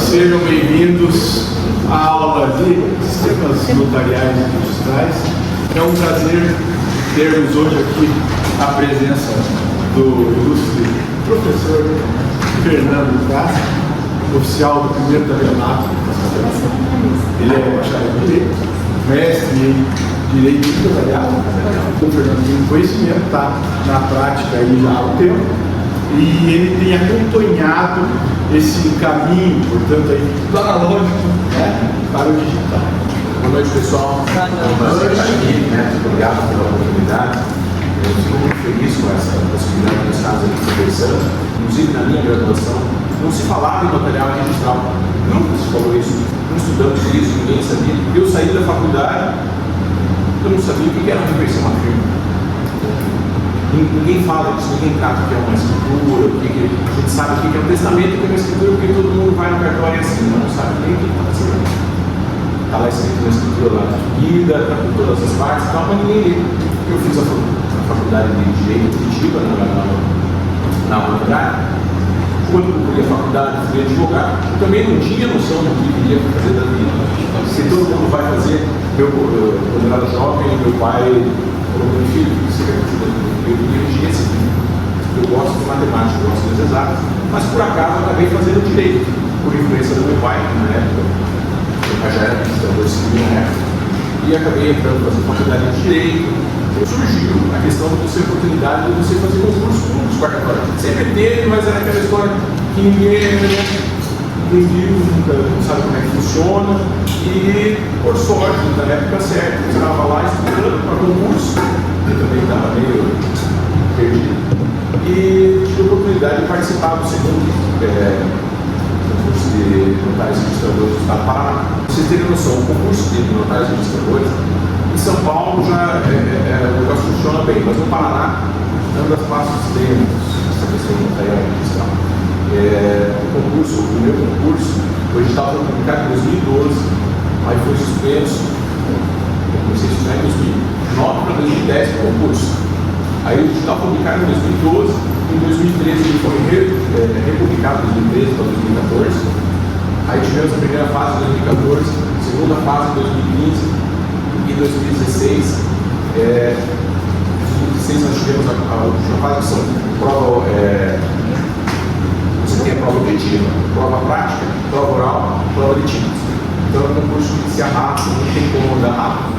Sejam bem-vindos à aula de sistemas notariais e registrais. É um prazer termos hoje aqui a presença do ilustre professor Fernando Castro, oficial do primeiro tabelionato da Federação. Ele é bacharel em Direito, mestre em Direito Empresarial. O Fernando tem conhecimento, está na prática aí já há um tempo, e ele tem acompanhado esse caminho, portanto, aí, do analógico, né, para o digital. Boa noite, pessoal. Boa noite. Muito obrigado pela oportunidade. Eu fico muito feliz com essa possibilidade de estarmos aqui conversando. Inclusive, na minha graduação, não se falava em notarial registral. Nunca se falou isso. Não estudamos isso, ninguém sabia. Eu saí da faculdade, eu não sabia o que era reversão a firma. Ninguém fala disso, ninguém trata o que é uma escritura, a gente sabe o que é um testamento, o que é uma escritura, porque todo mundo vai no cartório e assim, não sabe nem o que está fazendo. Está lá escrito na escritura lá definida, está com todas as partes e tal, mas ninguém lê. Eu fiz a faculdade de Direito Curitiba, na Universidade. Quando concluí a faculdade, fui advogado, eu também não tinha noção do que queria fazer da vida. Se todo mundo vai fazer, quando eu era jovem, meu pai falou: meu filho, o que você quer fazer da vida? Eu queria engenharia civil. Eu gosto de matemática, eu gosto das exatas, mas por acaso eu acabei fazendo direito, por influência do meu pai, na época. Eu já era administrador civil na época, e acabei entrando para fazer faculdade de direito. Surgiu a questão de você, a oportunidade de você fazer concursos públicos para cartório. Sempre teve, mas era aquela história que ninguém viu, nunca sabe como é que funciona. E, por sorte, na época certa, eu estava lá estudando para concurso, eu também estava meio perdido, e tive a oportunidade de participar do segundo concurso de notários registradores do Estado do Paraná. Pra vocês terem noção, o concurso de notários registradores em São Paulo já o negócio funciona bem, mas no Paraná anda as passos extremos essa questão de notarial registral. O concurso, o primeiro concurso, o edital foi publicado em 2012, aí foi suspenso. Eu comecei a estudar em 2009 para 2010 o concurso. Aí o edital foi publicado em 2012, em 2013 ele foi republicado em 2013 para 2014. Aí tivemos a primeira fase em 2014, a segunda fase em 2015. Em 2016, nós tivemos a última fase, que são prova, você tem a prova objetiva, prova prática, prova oral, prova de títulos. Então é um concurso que se arrasta, não tem como andar rápido.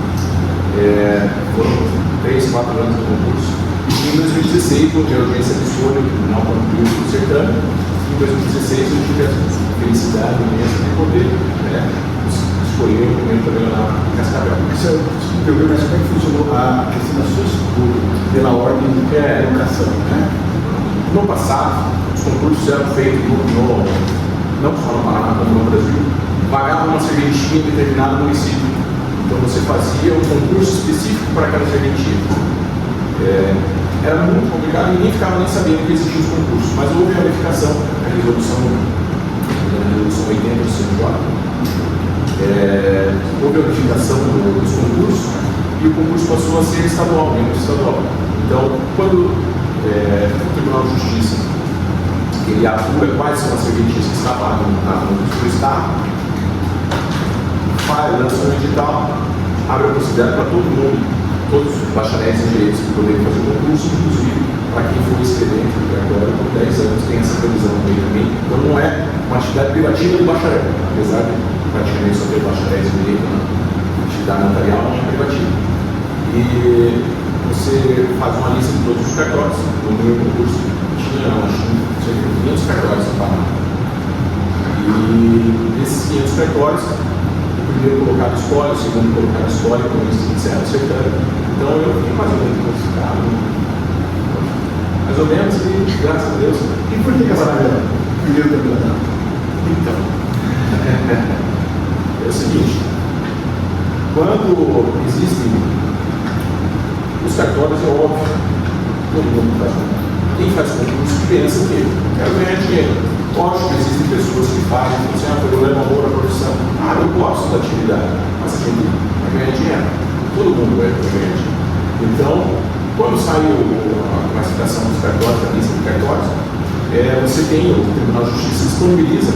Foram 3, 4 anos de concurso. E em 2016, houve a audiência de escolha do Tribunal Constitucional do Sertão. Em 2016, eu tive a felicidade imensa de poder escolher o primeiro tabelionato em Cascavel. Eu pergunto, mas como é que funcionou a questão da sua escolha pela ordem de educação, né? No passado, os concursos eram feitos não só no Paraná, como no Brasil, pagava uma serventia em determinado município. Então você fazia um concurso específico para aquela serventia. Era muito complicado, ninguém ficava nem sabendo que existia os concursos, mas houve a verificação, a resolução 80 do CNJ. Houve a unificação dos concursos e o concurso passou a ser estadual, membro estadual. Então, quando o Tribunal de Justiça ele apura quais são as serventias que estavam no Estado, lança um edital, abre a possibilidade para todo mundo, todos os bacharéis em direitos que poderem fazer o concurso, inclusive para quem for escrevente agora por 10 anos tem essa previsão também. Então não é uma atividade privativa do bacharel, apesar de praticamente só ter bacharéis em direito, a atividade notarial não é privativa. E você faz uma lista de todos os cartórios. No meu concurso tinha cerca de 500 cartórios no Paraná. E desses 500 cartórios, o primeiro colocado escolhe, o segundo colocado escolhe, como eles encerram acertando. Então eu fiquei mais ou menos classificado. Mais ou menos, e graças a Deus. E por que Cascavel? Primeiro tabelionato? Então, é o seguinte, quando existem os cartórios, é óbvio, todo mundo faz concurso. Quem faz concurso pensa o quê? Quero ganhar dinheiro. Lógico que existem pessoas que fazem, eu levo amor à profissão. Eu gosto da atividade, mas a gente vai ganhar dinheiro. Todo mundo vai ganhar dinheiro. Então, quando saiu a classificação dos cartórios, a lista de cartórios, você tem o Tribunal de Justiça disponibiliza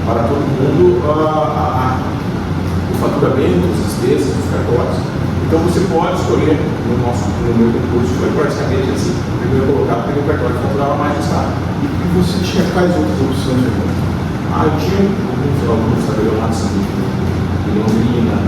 para todo mundo o faturamento, as despesas dos cartórios. Então você pode escolher, no meu concurso foi praticamente assim, o primeiro colocado pelo cartório que faturava mais do Estado. E você tinha quais outras opções? Eu tinha alguns tabelionatos de Londrina,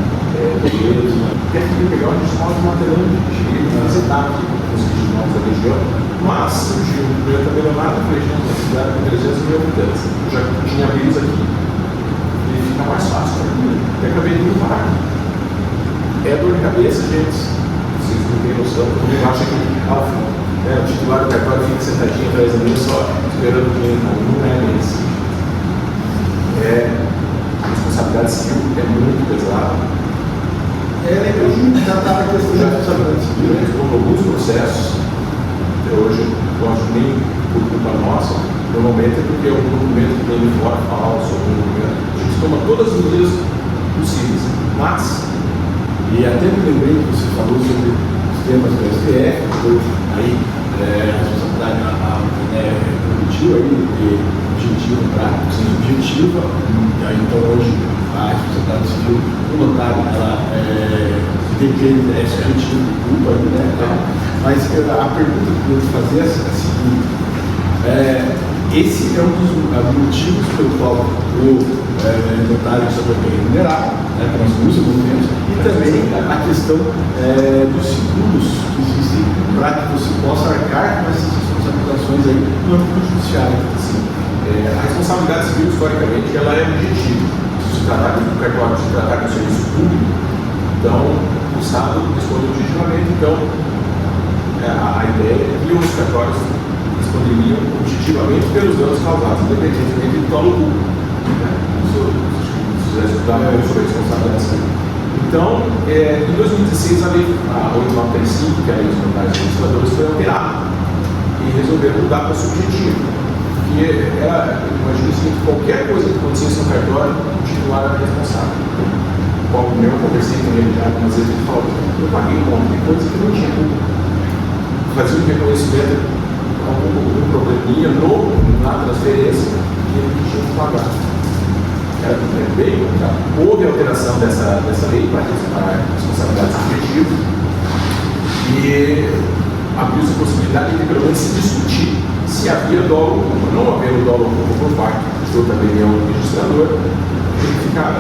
Beleza, até que pegar onde nós Materândia, cheguei a visitar aqui os irmãos da região, mas surgiu o primeiro tabelionato, eu falei, gente, uma cidade com 300 mil habitantes, eu já tinha amigos aqui, e fica mais fácil para mim, e acabei de ir parar. É dor de cabeça, gente, vocês não têm noção, todo mundo acha que o titular do cartório fica sentadinho atrás da mesa só esperando o cliente, não é bem assim. A responsabilidade civil é muito pesada. Eu já estava com essa responsabilidade civil. Com alguns processos, até hoje, eu acho que nem por culpa nossa, normalmente é porque algum documento que tem de fora falso, algum documento. A gente toma todas as medidas possíveis, mas. E até me lembrei que você falou sobre os temas do STF, aí a responsabilidade permitiu aí de objetivo para subjetiva, então hoje a responsabilidade civil do notário, ela depende, é subjetiva de culpa aí, né? Mas a pergunta que eu vou te fazer é a seguinte, esse é um dos motivos pelo qual o notário só vai remunerar, para nós nos movimentos, e também a questão dos seguros que existem para que você possa arcar com essas responsabilizações aí no âmbito judiciário. Assim, a responsabilidade civil, historicamente, ela é objetiva. Se tratar do cartório, se tratar do serviço público, então o Estado responde objetivamente. Então, a ideia é que os cartórios responderiam objetivamente pelos danos causados, independentemente do dolo público. Se estudar sobre a responsabilidade civil. Então, em 2016, a lei 8935, que é a lei dos vantagens legisladores, foi alterada e resolveram mudar para subjetivo. E imagina o seguinte: qualquer coisa que acontecesse no cartório, o titular era responsável. Eu conversei com ele já algumas vezes, ele falou: eu paguei um monte de coisa que não tinha culpa. Fazia um reconhecimento, algum probleminha na transferência, e ele tinha que pagar. Houve alteração dessa lei para a responsabilidade subjetiva e abriu-se a possibilidade de pelo menos se discutir se havia dolo ou não havia dolo por parte do tabelião do registrador, verificar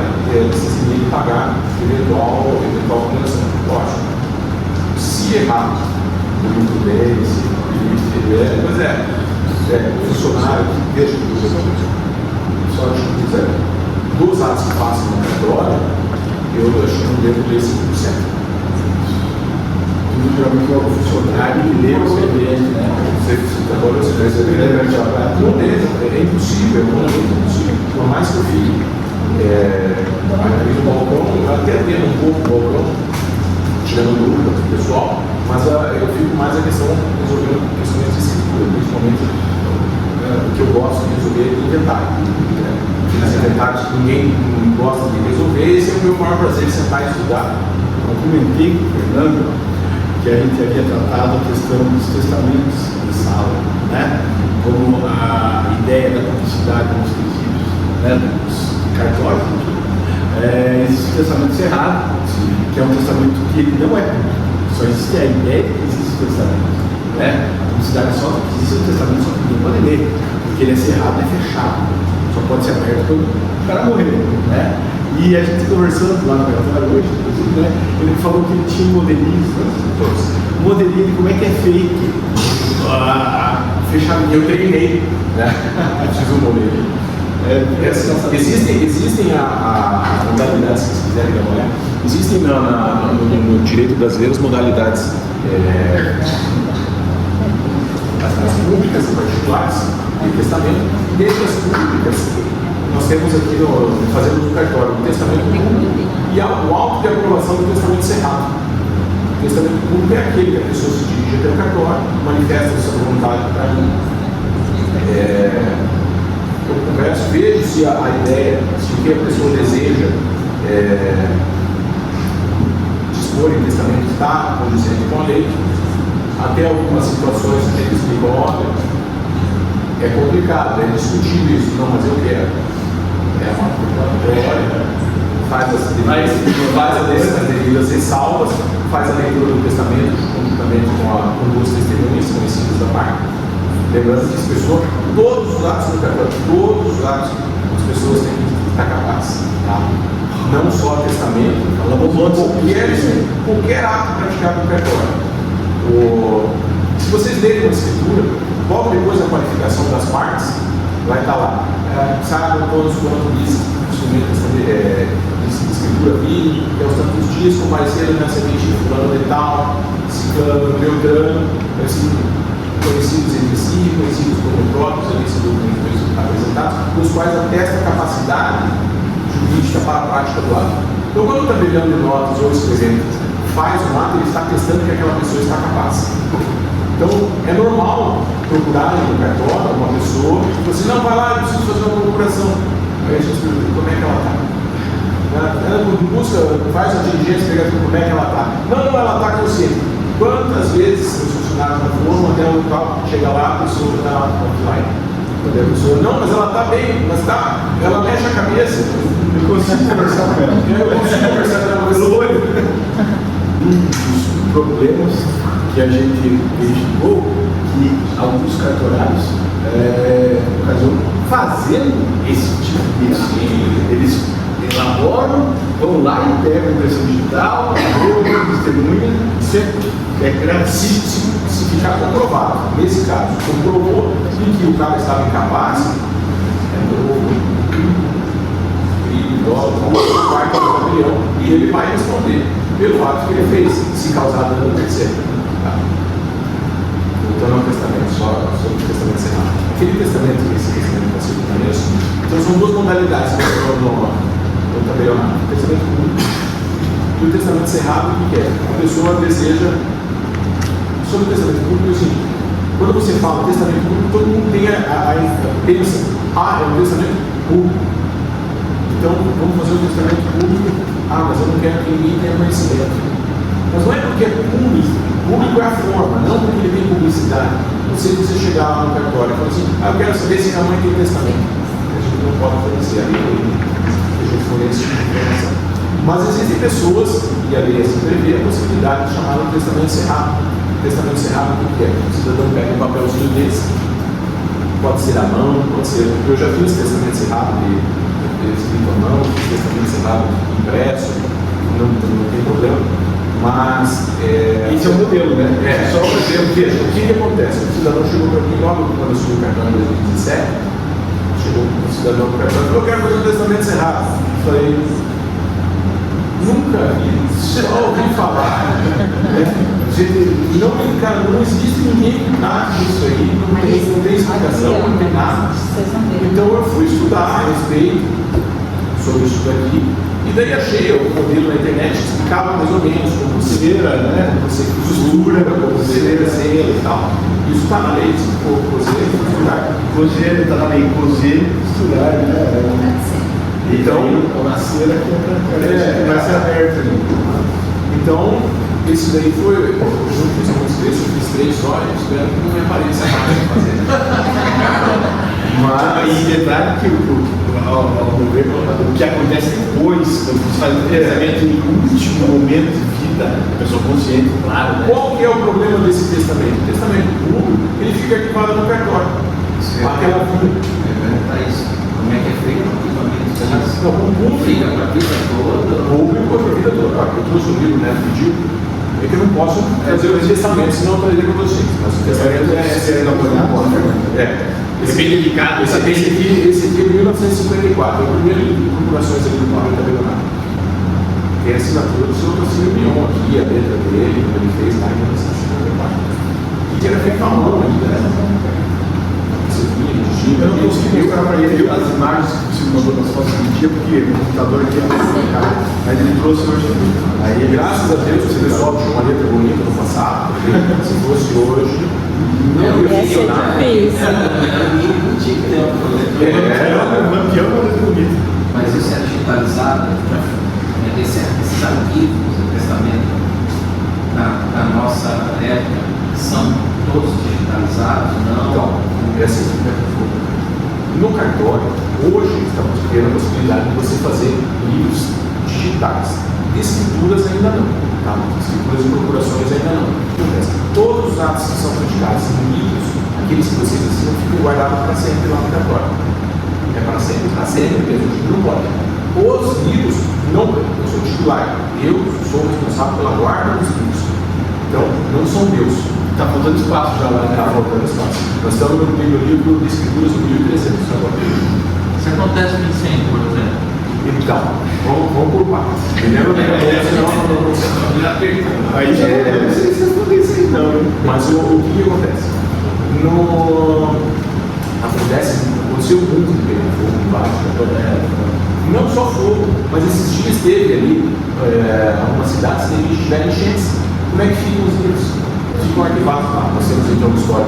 se ninguém pagar eventual condenação. Lógico, se errar por imprudência, mas o funcionário que deixa só dos atos que passam no cartório, eu acho que não devo ler 5%. Geralmente é o funcionário que lê o CPF, né? Agora você vai saber, não deve, é impossível, por mais que eu fique ali no balcão, eu até tendo um pouco o balcão, tirando dúvida do pessoal, mas eu fico mais a questão resolvendo questões de escritura, principalmente o que eu gosto de resolver é inventário. Os inventários que ninguém gosta de resolver, esse é o meu maior prazer, sentar e estudar. Eu comentei com o Fernando que a gente havia tratado a questão dos testamentos de sala, né? Como a ideia da publicidade nos princípios, né? Dos cartórios, existe o testamento cerrado, que é um testamento que ele não é público, só existe a ideia de que existe o testamento, né? A publicidade só que existe o testamento, só que ninguém pode ler, porque ele é cerrado, é fechado, só pode ser aberto quando o cara morrer, né? E a gente conversando lá no cartório hoje, inclusive, né? Ele falou que ele tinha um modelinho, um modelinho de como é que é feito fechamento. Eu treinei, né? Eu fiz um modelinho. Existem as modalidades, se vocês quiserem dar uma olhada, existem no direito brasileiro as modalidades as públicas e particulares de testamento, e dentre as públicas nós temos aqui fazendo no cartório o testamento público e o auto de aprovação do testamento cerrado. O testamento público é aquele que a pessoa se dirige até o cartório, manifesta a sua vontade para mim. Eu converso, vejo se a ideia, se o que a pessoa deseja dispor em testamento está condizente com a lei. Até algumas situações que eles explicam, olha, é complicado, é discutível isso, não, mas eu quero. é uma contemplatória, faz as devidas ressalvas, faz a leitura do testamento juntamente com duas testemunhas conhecidas da parte. Lembrando que as pessoas, todos os atos do cartório, todos os atos, as pessoas têm que estar capazes. Tá? Não só o testamento, qualquer ato praticado no cartório. Se vocês lerem a escritura, logo depois da qualificação das partes, vai estar lá. Sabe todos quanto diz instrumentos de escritura vive, que aos tantos dias compareceram na semente fulano de tal, ciclano, beltrano, assim, conhecidos entre si, conhecidos como próprios, ali são documentos apresentados, dos quais atesta a capacidade jurídica para a prática do ato. Então, quando está brilhando notas ou escrevendo, faz um ato, ele está testando que aquela pessoa está capaz. Então, é normal procurar no cartório uma pessoa, você não vai lá, eu preciso fazer uma procuração. Aí a gente pergunta, como é que ela está? Ela busca, faz a diligência, pega como é que ela está. Não, ela está consciente. Quantas vezes os funcionários não foram até o local, chega lá, a pessoa está lá offline. A pessoa, não, mas ela está bem, mas está, ela mexe a cabeça. Eu consigo conversar com ela. Eu consigo conversar com ela pelo olho. Um dos problemas que a gente investigou, que alguns cartorários fazendo esse tipo de ato, eles elaboram, vão lá e pegam a impressão digital, testemunha, se ficar comprovado, nesse caso, comprovou que o cara estava incapaz, e ele vai responder pelo ato que ele fez, se causar dano terceiro. Tá? Voltando ao testamento, só sobre o testamento cerrado. Aquele testamento, esse testamento que eu conheço, então são duas modalidades que eu também o testamento público e o testamento cerrado, o que é? A pessoa deseja, sobre o testamento público, assim, quando você fala testamento público, todo mundo tem pensa, é um testamento público. Então, vamos fazer um testamento público, mas eu não quero que ninguém tenha conhecimento. Mas não é porque é público, público é a forma, não porque ele tem publicidade. Não sei se você chegar lá no cartório e falar assim, eu quero saber se minha mãe tem testamento. A gente não pode fornecer a lei, a gente fornece informação. Mas existem pessoas, e a lei assim prevê a possibilidade de chamar de testamento cerrado. Testamento cerrado, o que é? O cidadão pega um papelzinho desse, pode ser à mão, pode ser. Eu já fiz testamento cerrado escrito à mão, fiz testamento cerrado impresso, não tem problema. Mas. Esse é o modelo, né? Só para dizer, veja, o que acontece? O cidadão chegou para mim logo quando eu subi o cartão em 2017. Chegou um cidadão para o cartão e falou: eu quero fazer um testamento cerrado. Eu falei: nunca vi, só ouvi falar. Não existe ninguém que trate disso aí, não tem explicação, não tem nada. Então eu fui estudar a respeito sobre isso daqui, e daí achei o modelo na internet que explicava mais ou menos como cera, né? Você costura, como cera, e tal. Isso está na lei, se for cozer, costurar. Cozer, está na lei, cozer, costurar, né? Então, a cera que vai ser aberta. Então, isso daí foi, eu fiz 3 só, eu espero que não me apareça mais fazer. Mas, e detalhe que o que acontece depois, quando você faz o testamento em último momento de vida, a pessoa consciente, claro. Né? Qual que é o problema desse testamento? O testamento público, ele fica arquivado no cartório. Aquela vida. Como é que é feito o arquivamento? Não, o público Fica para a vida toda. O público é para a vida toda. Eu trouxe um livro, né? Pediu. É que eu não posso fazer o testamento, senão eu trazer para vocês. Mas o testamento é bem delicado. Esse aqui é de 1954, é o primeiro livro de procurações aqui do Paulo Tabernáculo. Tem a assinatura do Sr. Tocino Mion aqui, a letra dele, que ele fez lá em 1954. E que era feito à mão ainda, né? Eu não consegui mostrar para ele as imagens que você mandou nas fotos do dia, porque o computador aqui é complicado. Mas ele trouxe hoje. Aí, graças a Deus, esse pessoal tinha uma letra bonita no passado, porque se fosse hoje, não ia funcionar. Era um lampião, uma letra bonita. Mas isso é digitalizado, esses arquivos do testamento na nossa época são todos digitalizados? Não. Então, essa No cartório, hoje estamos tendo a possibilidade de você fazer livros digitais. Escrituras ainda não, tá? Escrituras e procurações ainda não. Todos os atos que são praticados em livros, aqueles que vocês assinam, ficam guardados para sempre lá no cartório. É para sempre mesmo, não pode. Os livros, não, eu sou titular, eu sou responsável pela guarda dos livros. Então, não são meus. Está faltando espaço já lá, né? Está faltando espaço. Nós estamos no livro de escrituras do 1300 agora. Se acontece um incêndio, por exemplo. Então, vamos por partes. Primeiro, Aí já não sei se responder isso aí, não. mas o que acontece? Aconteceu muito de pegar fogo embaixo, não só fogo, mas esses dias teve ali, algumas cidades tiveram enchentes. Como é que ficam os livros? Ficam arquivados lá. Nós temos então uma história.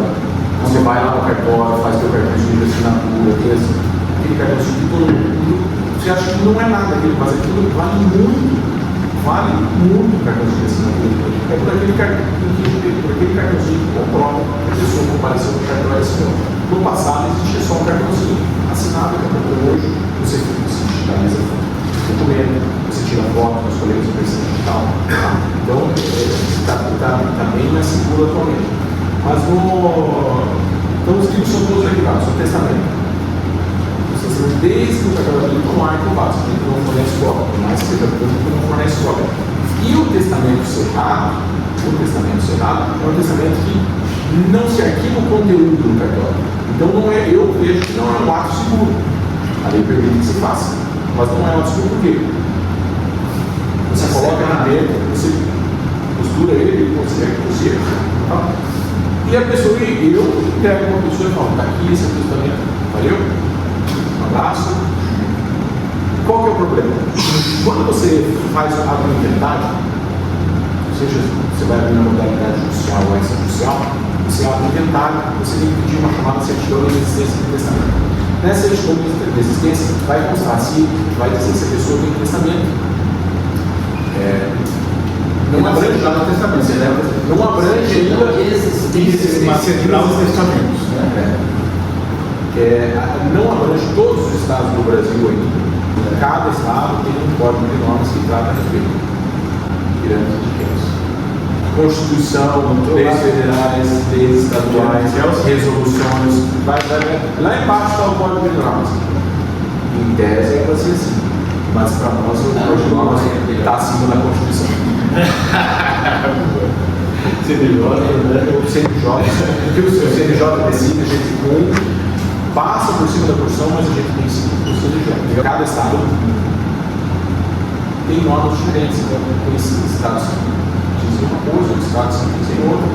Você vai lá no cartório, faz teu cartãozinho de assinatura, tem aquele cartãozinho de todo mundo. Você acha que não é nada aquilo, mas aquilo vale muito o cartãozinho de assinatura. É por aquele cartãozinho que comprova que a pessoa compareceu no cartório e assinou. No passado existia só um cartãozinho assinado, hoje você digitaliza o documento, você tira foto, nós colhemos a versão digital. Tá? Então, está bem mais seguro atualmente. Mas então os livros são todos arquivados, o testamento. Desde o cartório não há arquivado, porque não fornece cópia, por mais que seja público, não fornece cópia. E o testamento cerrado é um testamento que não se arquiva o conteúdo do cartório. Então eu vejo que não é um ato seguro. A lei permite que se faça, mas não é um ato seguro por quê? Você coloca na dentro, você costura ele consegue cozer. Tá? E a pessoa, eu entrego uma pessoa e falo, está aqui esse testamento, valeu? Um abraço. Qual que é o problema? Quando você faz ato de inventário, ou seja, você vai abrir na modalidade judicial ou extrajudicial, você abre o inventário, você tem que pedir uma chamada certidão de existência do testamento. Nessa certidão de existência, vai constar se vai dizer se a pessoa tem testamento. Não abrange já no testamento, não abrange ainda Uma central dos testamentos. não abrange todos os estados do Brasil ainda. Cada estado tem um código de normas que trata a respeito. Pirâmides pequenos. Constituição, leis federais, leis estaduais, resoluções. Lá embaixo está o código de normas. Em tese é para ser assim. Mas para nós o código de normas está acima da Constituição. CNJ, porque o CNJ decide, a gente passa por cima da Constituição, mas a gente tem 5% de cada estado tem normas diferentes. Então, esses estados dizem uma coisa, os estados dizem outra.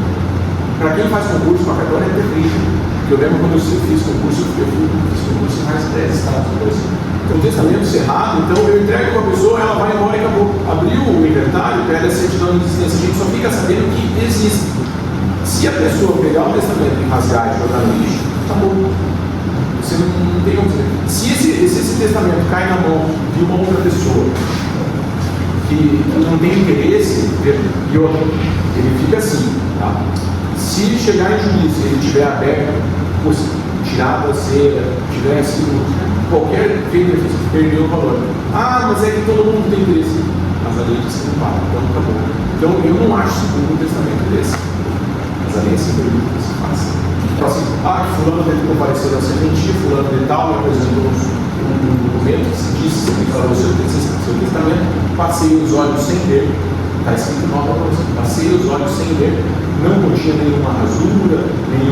Para quem faz concurso, para cartório é terrível. Eu lembro quando eu fiz concurso, eu fiz concurso em mais de 10 estados do Brasil. Então, o testamento cerrado, então eu entrego para a pessoa, ela vai embora e acabou. Abriu o inventário, pega a certidão de existência, a gente só fica sabendo que existe. Se a pessoa pegar o testamento e rasgar e jogar no lixo, acabou. Você não tem como dizer. Se esse testamento cai na mão de uma outra pessoa que não tem interesse, e outra, ele fica assim, tá? Se chegar em juízo e ele tiver aberto, tirado a cera, tiver sido qualquer benefício que perdeu o valor. Ah, mas é que todo mundo tem interesse. Mas a lei diz que não vale, então acabou. Então eu não acho seguro um testamento desse. Mas a lei se permite que se faça. Então assim, fulano deve comparecer na serventia, fulano de tal, me apresentou um documento que se diz que falou o seu testamento, passei os olhos sem ver, está escrito nota para você, passei os olhos sem ver, não continha nenhuma rasura, nem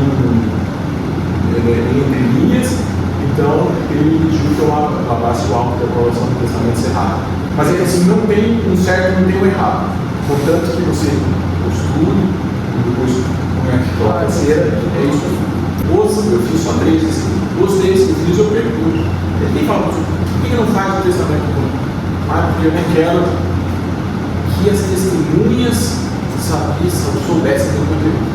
entre linhas, então ele me pediu que eu lavasse o auto da aprovação do testamento cerrado. Mas é que assim, não tem um certo, não tem um errado. Portanto, que você costure, depois coloca a cera, é isso. Eu fiz só 3, os 3 que eu fiz eu pergunto. Ele tem falado, por que não faz o testamento público? Porque eu não quero que as testemunhas soubessem do conteúdo.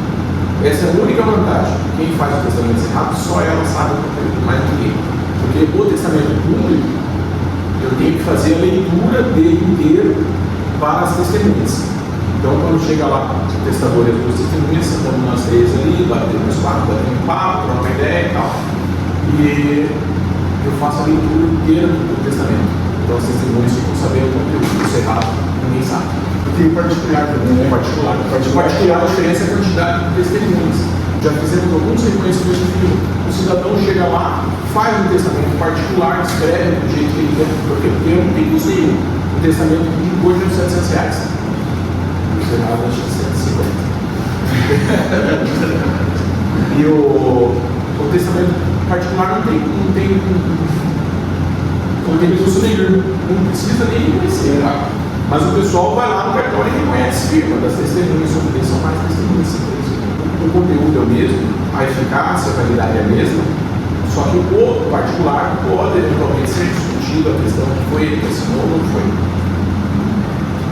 Essa é a única vantagem. Quem faz o testamento cerrado, só ela sabe o conteúdo, mais ninguém. Porque o testamento público, eu tenho que fazer a leitura dele inteiro para as testemunhas. Então, quando chega lá, o testador e as duas testemunhas, sentando nós 3 ali, batendo nos 4, batendo um papo, trocando uma ideia e tal. E eu faço a leitura inteira do testamento. Então as testemunhas ficam sabendo o conteúdo. Isso é errado, ninguém sabe. E tem particular também, né? Particular. A diferença é a quantidade de testemunhas. Já fizemos alguns reconhecimentos de filho. O cidadão chega lá, faz um testamento particular, escreve do jeito que ele quer, porque não tem custo nenhum. O testamento de hoje é de R$700. O Senado acho que 150. E o testamento particular não tem custo nenhum. Não precisa nem conhecer. Tá? Mas o pessoal vai lá no cartório e reconhece firma das testemunhas, são mais testemunhas. O conteúdo é o mesmo, a eficácia, a validade é a mesma, só que o particular pode eventualmente ser discutido a questão que foi ele que assinou ou não foi.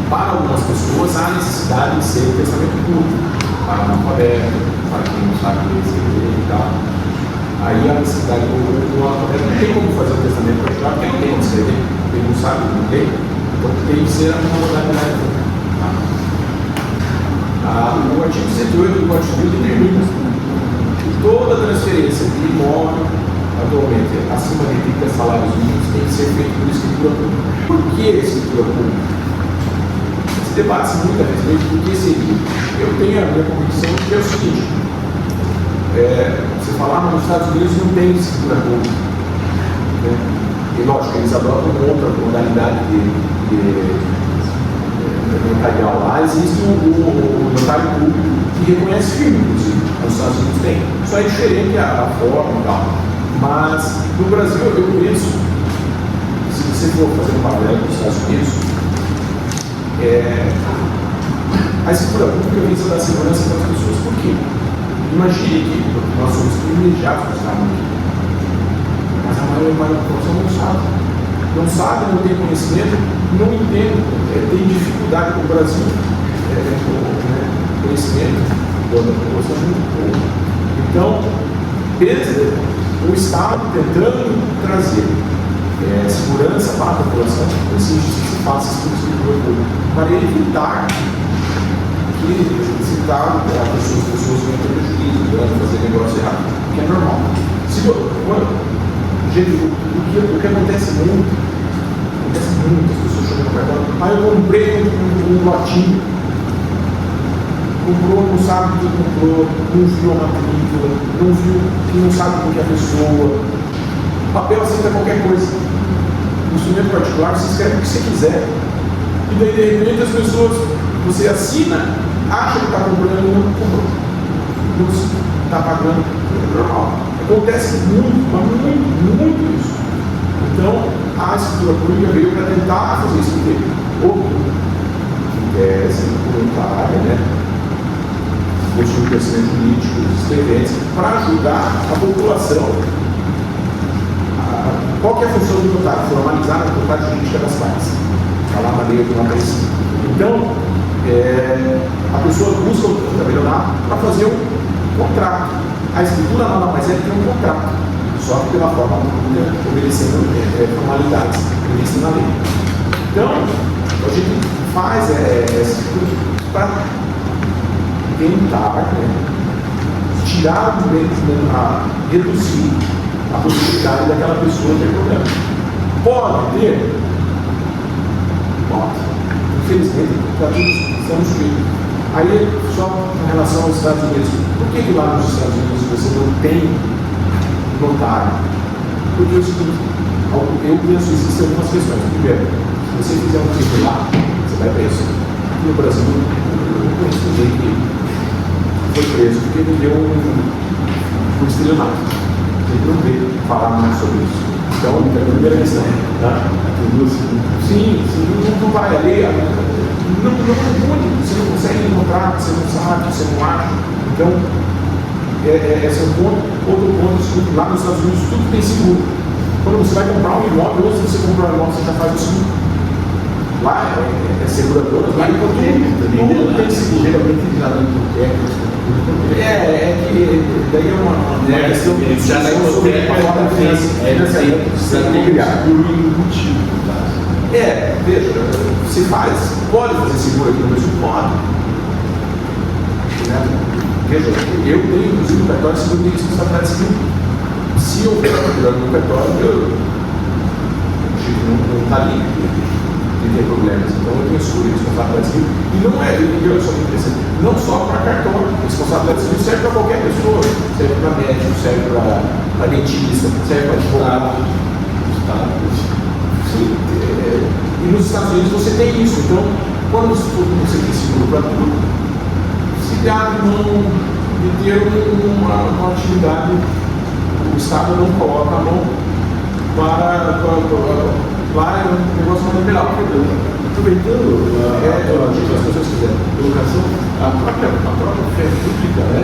Para algumas pessoas há necessidade de ser o testamento público, para analfabeto, para quem não sabe ler e tal. Aí a necessidade do analfabeto não tem como fazer o testamento particular, porque não tem como escrever, ele não sabe, não tem. Então tem que ser a modalidade. O artigo 108 do Código Civil determina que toda transferência de imóvel, atualmente, acima de 30 salários mínimos, tem que ser feita por escritura pública. Por que escritura pública? Se debate-se muito a respeito do que seria. Eu tenho a minha convicção que é o seguinte: você falar nos Estados Unidos não tem escritura pública. Né? E lógico, eles adotam outra modalidade de notarial. Lá existe o notário público que reconhece firme, inclusive. Nos Estados Unidos tem. Só é diferente a forma e tal. Mas no Brasil eu penso, se você for fazer um paralelo com os Estados Unidos, a escritura pública vem dar segurança para as pessoas. Por quê? Imagine que nós somos privilegiados por estar aqui. Mas a maioria da população não sabe, não tem conhecimento, não entende, tem dificuldade com o Brasil, conhecimento da população muito pouco. Então, o Estado tentando trazer segurança para a população, assim que se faça esse curso para evitar que esse Estado, as pessoas venham ter prejuízo, fazer negócio errado, que é normal. Gente, o que acontece muito, as pessoas chegam no cartão, eu comprei um lotinho, comprou, não sabe o que comprou, não viu a matrícula, não sabe com que é a pessoa, o papel aceita qualquer coisa. No instrumento particular, você escreve o que você quiser, e daí de repente as pessoas, você assina, acha que está comprando e não comprou, não está pagando, é normal. Acontece muito isso. Então, a escritura pública veio para tentar fazer isso porque é voluntária, né? Possui conhecimento político, experiência, para ajudar a população. Qual que é a função do notário? Formalizar a vontade jurídica das partes. Está lá na lei do 95. Então, a pessoa busca o tabelionato para fazer um contrato. A escritura nada mais é que um contrato, só que pela forma obedecendo formalidades previstas na lei. Então, a gente faz essa escritura para tentar tirar reduzir a possibilidade daquela pessoa ter problema. Pode ter? Pode. Infelizmente, está tudo estamos sujeitos. Aí, só em relação aos Estados Unidos, por que lá nos Estados Unidos você não tem notário? Porque é o seguinte, eu penso que existem algumas questões. Primeiro, se você fizer um crime lá, você vai preso. Aqui no Brasil, eu conheço um jeito que foi preso porque ele deu um estelionato. A gente não vê falar mais sobre isso. Então, é a primeira questão. Tá? Sim, não vai ali. Não responde, você não consegue encontrar, você não sabe, você não acha. Então, esse é um ponto. Outro ponto, lá nos Estados Unidos tudo tem seguro. Quando você vai comprar um imóvel, ou se você comprar um imóvel, você já faz o seguro. Lá é seguradora, lá tudo tem seguro. Geralmente já não tem que daí é uma questão que já não sobre a financiamento imobiliário embutido. Veja, se faz, pode fazer seguro aqui no Brasil? Pode. Veja, eu tenho, inclusive, no cartório seguro de responsabilidade civil. Se eu for procurando no cartório, o Chico não está ali, e tem problemas. Então eu tenho escolhido responsabilidade civil. E não é, eu sou muito interessante, não só para cartório. Responsabilidade civil serve para qualquer pessoa, serve para médico, serve para dentista, serve para advogado. E nos Estados Unidos você tem isso. Então, quando você tem seguro para tudo, se abre mão de ter uma atividade, o Estado não coloca a mão para lá é um negócio mais liberal. Aproveitando o que as pessoas quiserem. Educação, a própria fé pública, né?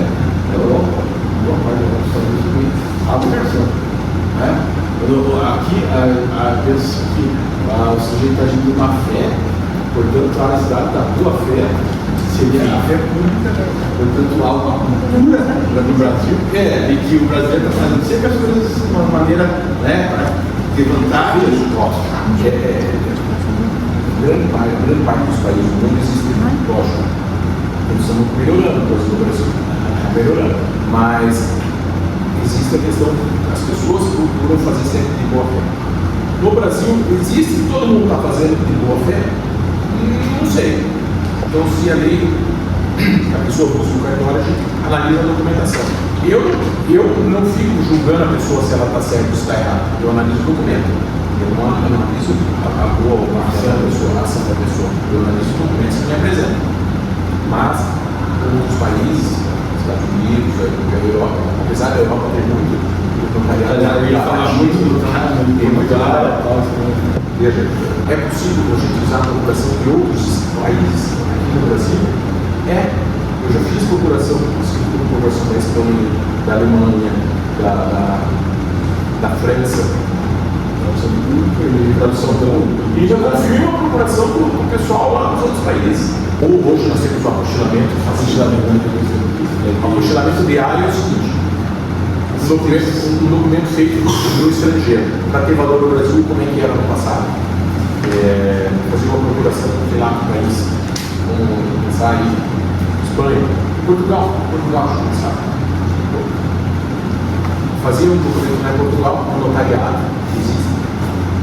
Na Europa, boa parte da Estados Unidos também, a educação. Né? Aqui, o sujeito está agindo uma fé, portanto, a necessidade da boa fé seria a fé pública, portanto, há uma cultura no Brasil, e que o brasileiro está fazendo sempre as coisas de uma maneira, né, para ter vantagem. Grande parte dos países do mundo existe lógico. Eles estão melhorando, no Brasil, melhorando. Mas existe a questão, as pessoas procuram fazer sempre de boa fé. No Brasil, existe, todo mundo está fazendo de boa fé? Não sei. Então, se a lei, a pessoa busca o cartório, a gente analisa a documentação. Eu não fico julgando a pessoa se ela está certa ou se está errada. Eu analiso o documento. Eu não analiso a boa ou a ação da pessoa. Eu analiso os documentos que me apresentam. Mas, outros países, Estados Unidos, a Europa, apesar da Europa ter muito notariado, veja, é possível a gente usar a procuração de outros países aqui no Brasil? Eu já fiz procuração da Espanha, da Alemanha, da França, e já confirma a procuração do pessoal lá nos outros países. Ou hoje nós temos um apostilamento diário é o seguinte: um documento feito no estrangeiro, para ter valor no Brasil, como é que era no passado. Fazer uma procuração, sei lá, no país, vamos pensar em Espanha, Portugal, sabe? Fazia um documento em Portugal, um notariado, existe.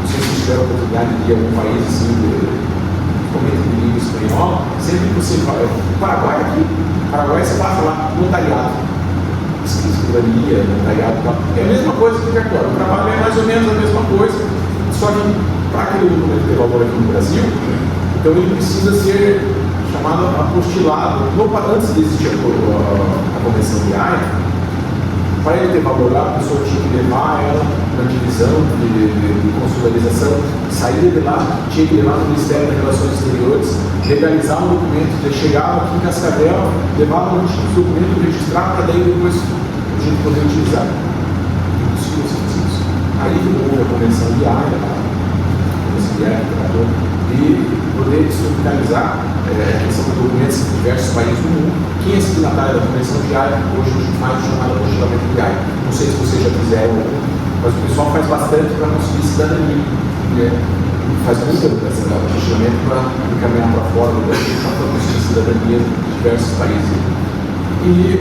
Não sei se tiver a oportunidade de ir a algum país assim, principalmente de língua espanhola, sempre que você vai. Paraguai aqui, Paraguai você passa lá, notariado. Escrivania, notariado, é a mesma coisa que o cartório. O trabalho é mais ou menos a mesma coisa, só que para aquele documento ter valor aqui no Brasil, então ele precisa ser chamado apostilado. Antes de existir a Convenção de Haia, para ele ter valor lá, a pessoa tinha que levar ela na divisão de consularização, sair de lá, tinha que levar no Ministério das Relações Exteriores, legalizar um documento, chegava aqui em Cascavel, levava um documento, registrar, para daí depois a gente poder utilizar. Aí que houve a Convenção de Haia, e poder estruturalizar a questão de documentos em diversos países do mundo. Quem é signatário da Convenção de Haia, hoje a gente faz o chamado apostilamento de Haia. Não sei se vocês já fizeram, mas o pessoal faz bastante para conseguir cidadania. Faz muito apostilamento para encaminhar para fora do Brasil, para conseguir cidadania de diversos países. E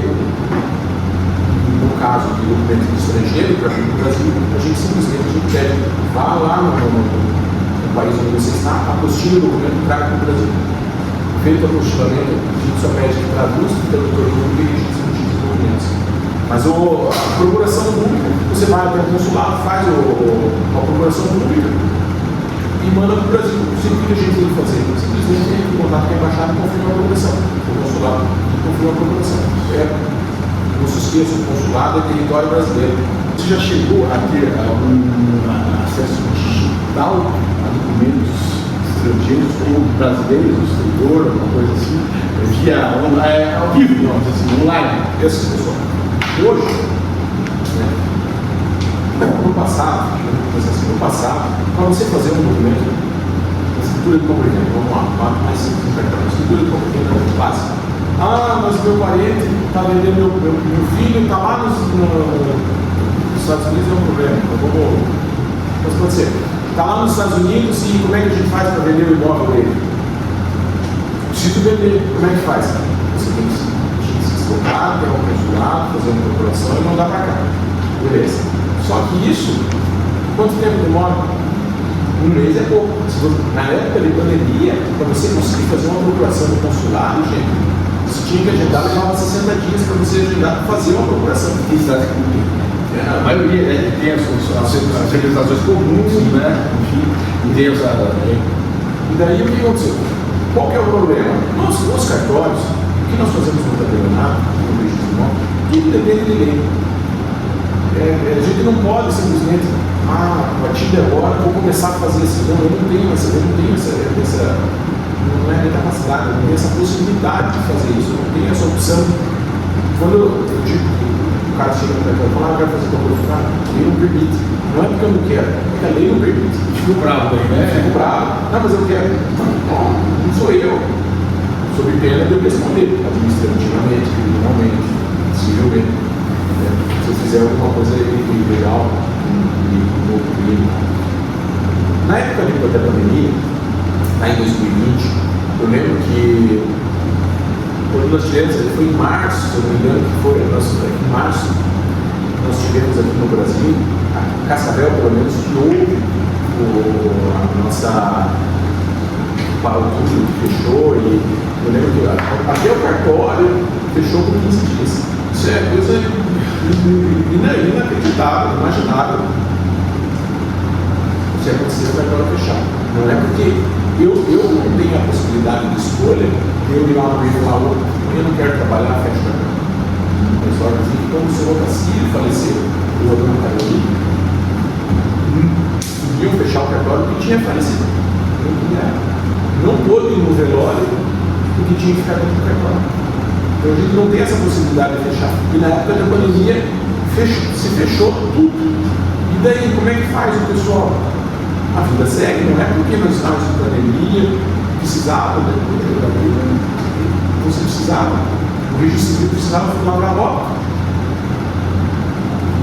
no caso de documento estrangeiro, para vir para o Brasil, a gente simplesmente pede, vá lá no país onde você está, apostila o documento e traga para o Brasil. Feito o apostilamento, a gente só pede que traduz o tradutor público e a gente discute os documentos. Mas a procuração pública, você vai até o consulado, faz a procuração pública e manda para o Brasil. O que a gente tem que fazer? Simplesmente tem que contar com a embaixada e confirmar a procuração. O consulado confirma a procuração. Não se esqueça, o consulado é território brasileiro. Você já chegou a ter algum acesso digital a documentos estrangeiros ou brasileiros no exterior, alguma coisa assim, via ao vivo, vamos dizer assim, online? Pessoal, hoje, no passado, para você fazer um documento, escritura de comprimento, vamos lá, mais simples, escritura de comprimento é muito básico. Mas meu parente está vendendo, meu filho está lá nos Estados Unidos, é um problema. Mas pode ser. Está lá nos Estados Unidos e como é que a gente faz para vender o imóvel dele? Preciso vender, como é que faz? Você tem que se deslocar, ter um consulado, fazer uma procuração e mandar para cá. Beleza. Só que isso, quanto tempo demora? Um mês é pouco. Na época de pandemia, para você conseguir fazer uma procuração do consulado, gente, você tinha que agendar, levava 60 dias para você agendar para fazer uma procuração. A maioria tem as legislações comuns, né? Enfim, e tem essa. E daí o que aconteceu? Qual que é o problema? Nos cartórios, o que nós fazemos no tabelionato, no registro de imóvel, tudo depende de lei. A gente não pode simplesmente, a partir de agora vou começar a fazer isso. Não, eu não tenho essa não é a minha capacidade, eu não tenho essa possibilidade de fazer isso, eu não tenho essa opção. Quando eu digo que o cara chega no cartório e fala, eu quero fazer para o cara, a lei não permite. Não é porque eu não quero, é porque a lei não permite. Fico bravo aí, né? Fico bravo. Não, mas eu quero. Não sou eu. Sob pena de eu responder administrativamente, criminalmente, civilmente. Se eu fizer alguma coisa ilegal, um novo crime. Na época da pandemia, lá em 2020, eu lembro que quando nós tivemos, foi em março, se eu não me engano, que foi, em março, nós tivemos aqui no Brasil, a Cascavel, pelo menos, que houve a nossa parodinha que fechou, e eu lembro que até o cartório fechou por 15 dias. Isso é coisa inacreditável, inimaginável. Se acontecer, o cartório fechar. Não é porque eu não tenho a possibilidade de escolha de eu ir lá no meio e falar, eu não quero trabalhar, fecha o cartório. O pessoal diz que quando o senhor Otacílio faleceu, o Rodrigo Carolina, iam fechar o cartório porque tinha falecido. Não pôde ir no velório porque tinha que ficar dentro do cartório. Então a gente não tem essa possibilidade de fechar. E na época da pandemia se fechou tudo. E daí como é que faz o pessoal? A vida segue, não é porque nós estávamos em pandemia, precisava da vida, você precisava. O registro civil precisava lavrar a obra.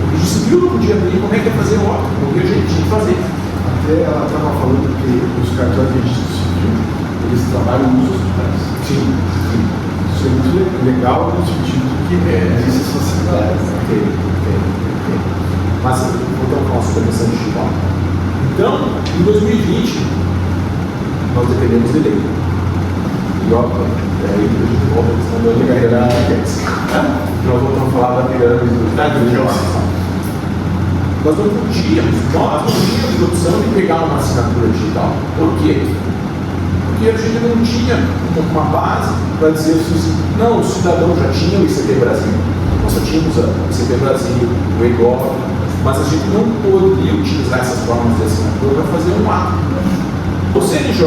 O registro civil não podia abrir, como é que ia fazer a obra? Porque a gente tinha que fazer. Até ela estava falando que os cartórios de registro civil, eles trabalham nos hospitais. Sim. Isso é muito legal no sentido de que existe essa facilidade. Mas voltando à nossa dimensão digital. Então, em 2020, nós dependemos de lei. E ó, aí a gente volta a questão da legalidade. Nós voltamos a falar da pirâmide do Nós não tínhamos opção de pegar uma assinatura digital. Por quê? Porque a gente não tinha uma base para dizer assim, não, o cidadão já tinha o ICP Brasil. Nós só tínhamos o ICP Brasil, o EGOV, mas a gente não poderia utilizar essas formas de assinatura para fazer um ato. O CNJ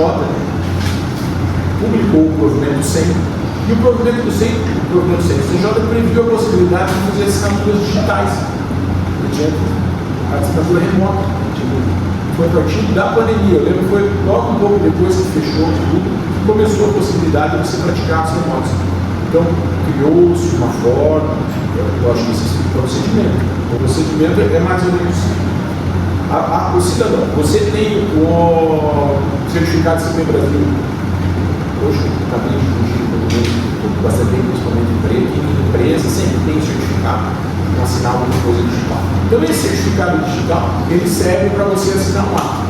publicou o provimento 100, e o provimento 100, o CNJ previu a possibilidade de fazer assinaturas digitais. A assinatura remota. Foi a partir da pandemia. Eu lembro que foi logo um pouco depois que fechou tudo, que começou a possibilidade de você praticar as remotas. Então, criou-se uma forma, eu acho que isso é o procedimento. O procedimento é mais ou menos o cidadão. Você tem o certificado de CP Brasil. Hoje, está bem difundido, bastante bem, principalmente em empresa, sempre tem o certificado. Assinar alguma coisa digital. Então esse certificado digital, ele serve para você assinar um ato.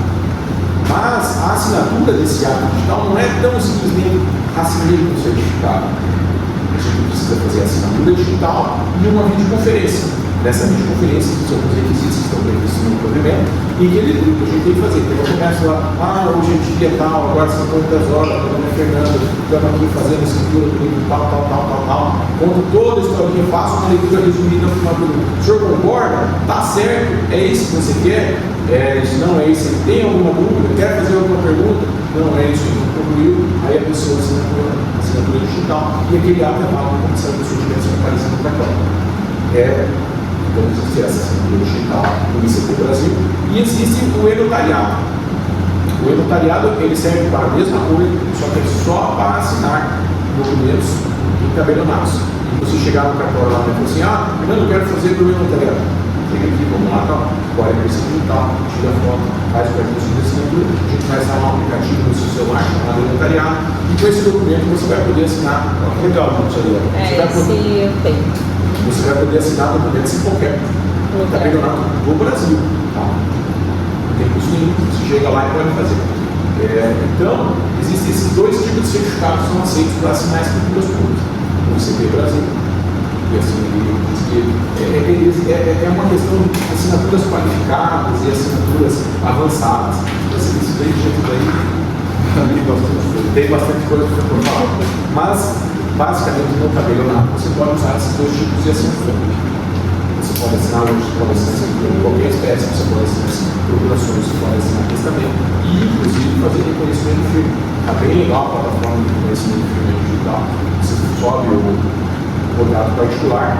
Mas a assinatura desse ato digital não é tão simplesmente assinei o certificado. A gente precisa fazer a assinatura digital e uma videoconferência. Nessa videoconferência, que são os requisitos que estão previstos no provimento, e que a gente tem que fazer. Então eu começo lá, hoje é dia tal, agora são quantas horas, meu nome é Fernando, estamos aqui fazendo a escritura do livro tal. Conto toda a historinha, faço uma leitura resumida no final do livro. O senhor concorda? Tá certo? É isso que você quer? Isso não é isso. Ele tem alguma dúvida? Quer fazer alguma pergunta? Não é isso que concluiu. Aí a pessoa assinatura digital e aquele ato é válido como se a pessoa tivesse aparecendo no cartão. Então existe essa assinatura digital no ICP Brasil e existe o e-notariado. O e-notariado ele serve para a mesma coisa, só que é só para assinar documentos em tabelionados. E você chegar no cartório lá e falar assim, Fernando, eu quero fazer para o e-notariado. Chega aqui, vamos lá, tal, agora é esse tal, tira a foto, faz o cartão de assinatura, a gente vai instalar um aplicativo no seu celular chamado e-notariado e com esse documento você vai poder assinar. Legal, não sei. Esse eu tenho. Você vai poder assinar documentos em qualquer tabelionato do Brasil. Tá? Não tem custo nenhum, você chega lá e pode fazer. Então, existem esses dois tipos de certificados que são aceitos para assinar escrituras públicas. O CP Brasil. E assim, é uma questão de assinaturas qualificadas e assinaturas avançadas. Isso daí, tem bastante coisa para falar. Mas, basicamente, no tabelionato, você pode usar esses dois tipos de assinatura. Você pode assinar hoje, você pode assinar qualquer espécie, você pode assinar procurações, você pode assinar testamento e, inclusive, fazer reconhecimento de firma. Está bem legal a plataforma de reconhecimento de firma digital. Você sobe o contrato particular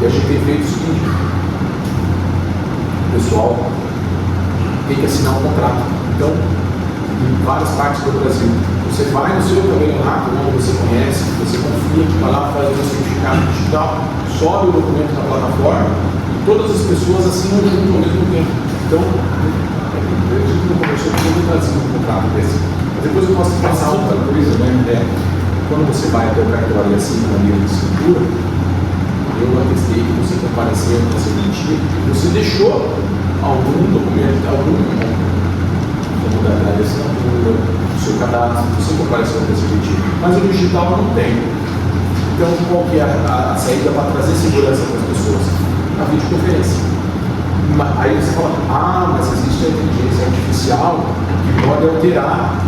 e a gente tem feito o seguinte: o pessoal tem que assinar um contrato. Então, em várias partes do Brasil, você vai no seu tabelionato, onde você conhece, você confia, vai lá fazer um certificado digital, sobe o documento na plataforma e todas as pessoas assinam junto ao mesmo tempo. Então, a gente não conversou com todo o Brasil no contrato desse. Mas depois eu posso passar outra coisa, né? Quando você vai até o cartório e assina uma linha de escritura, eu atestei que você compareceu na seguinte, você deixou algum documento, como da assinatura, do seu cadastro, você compareceu com esse objetivo. Mas o digital não tem. Então, qual que é a saída para trazer segurança para as pessoas? A videoconferência. Aí você fala, mas existe a inteligência artificial que pode alterar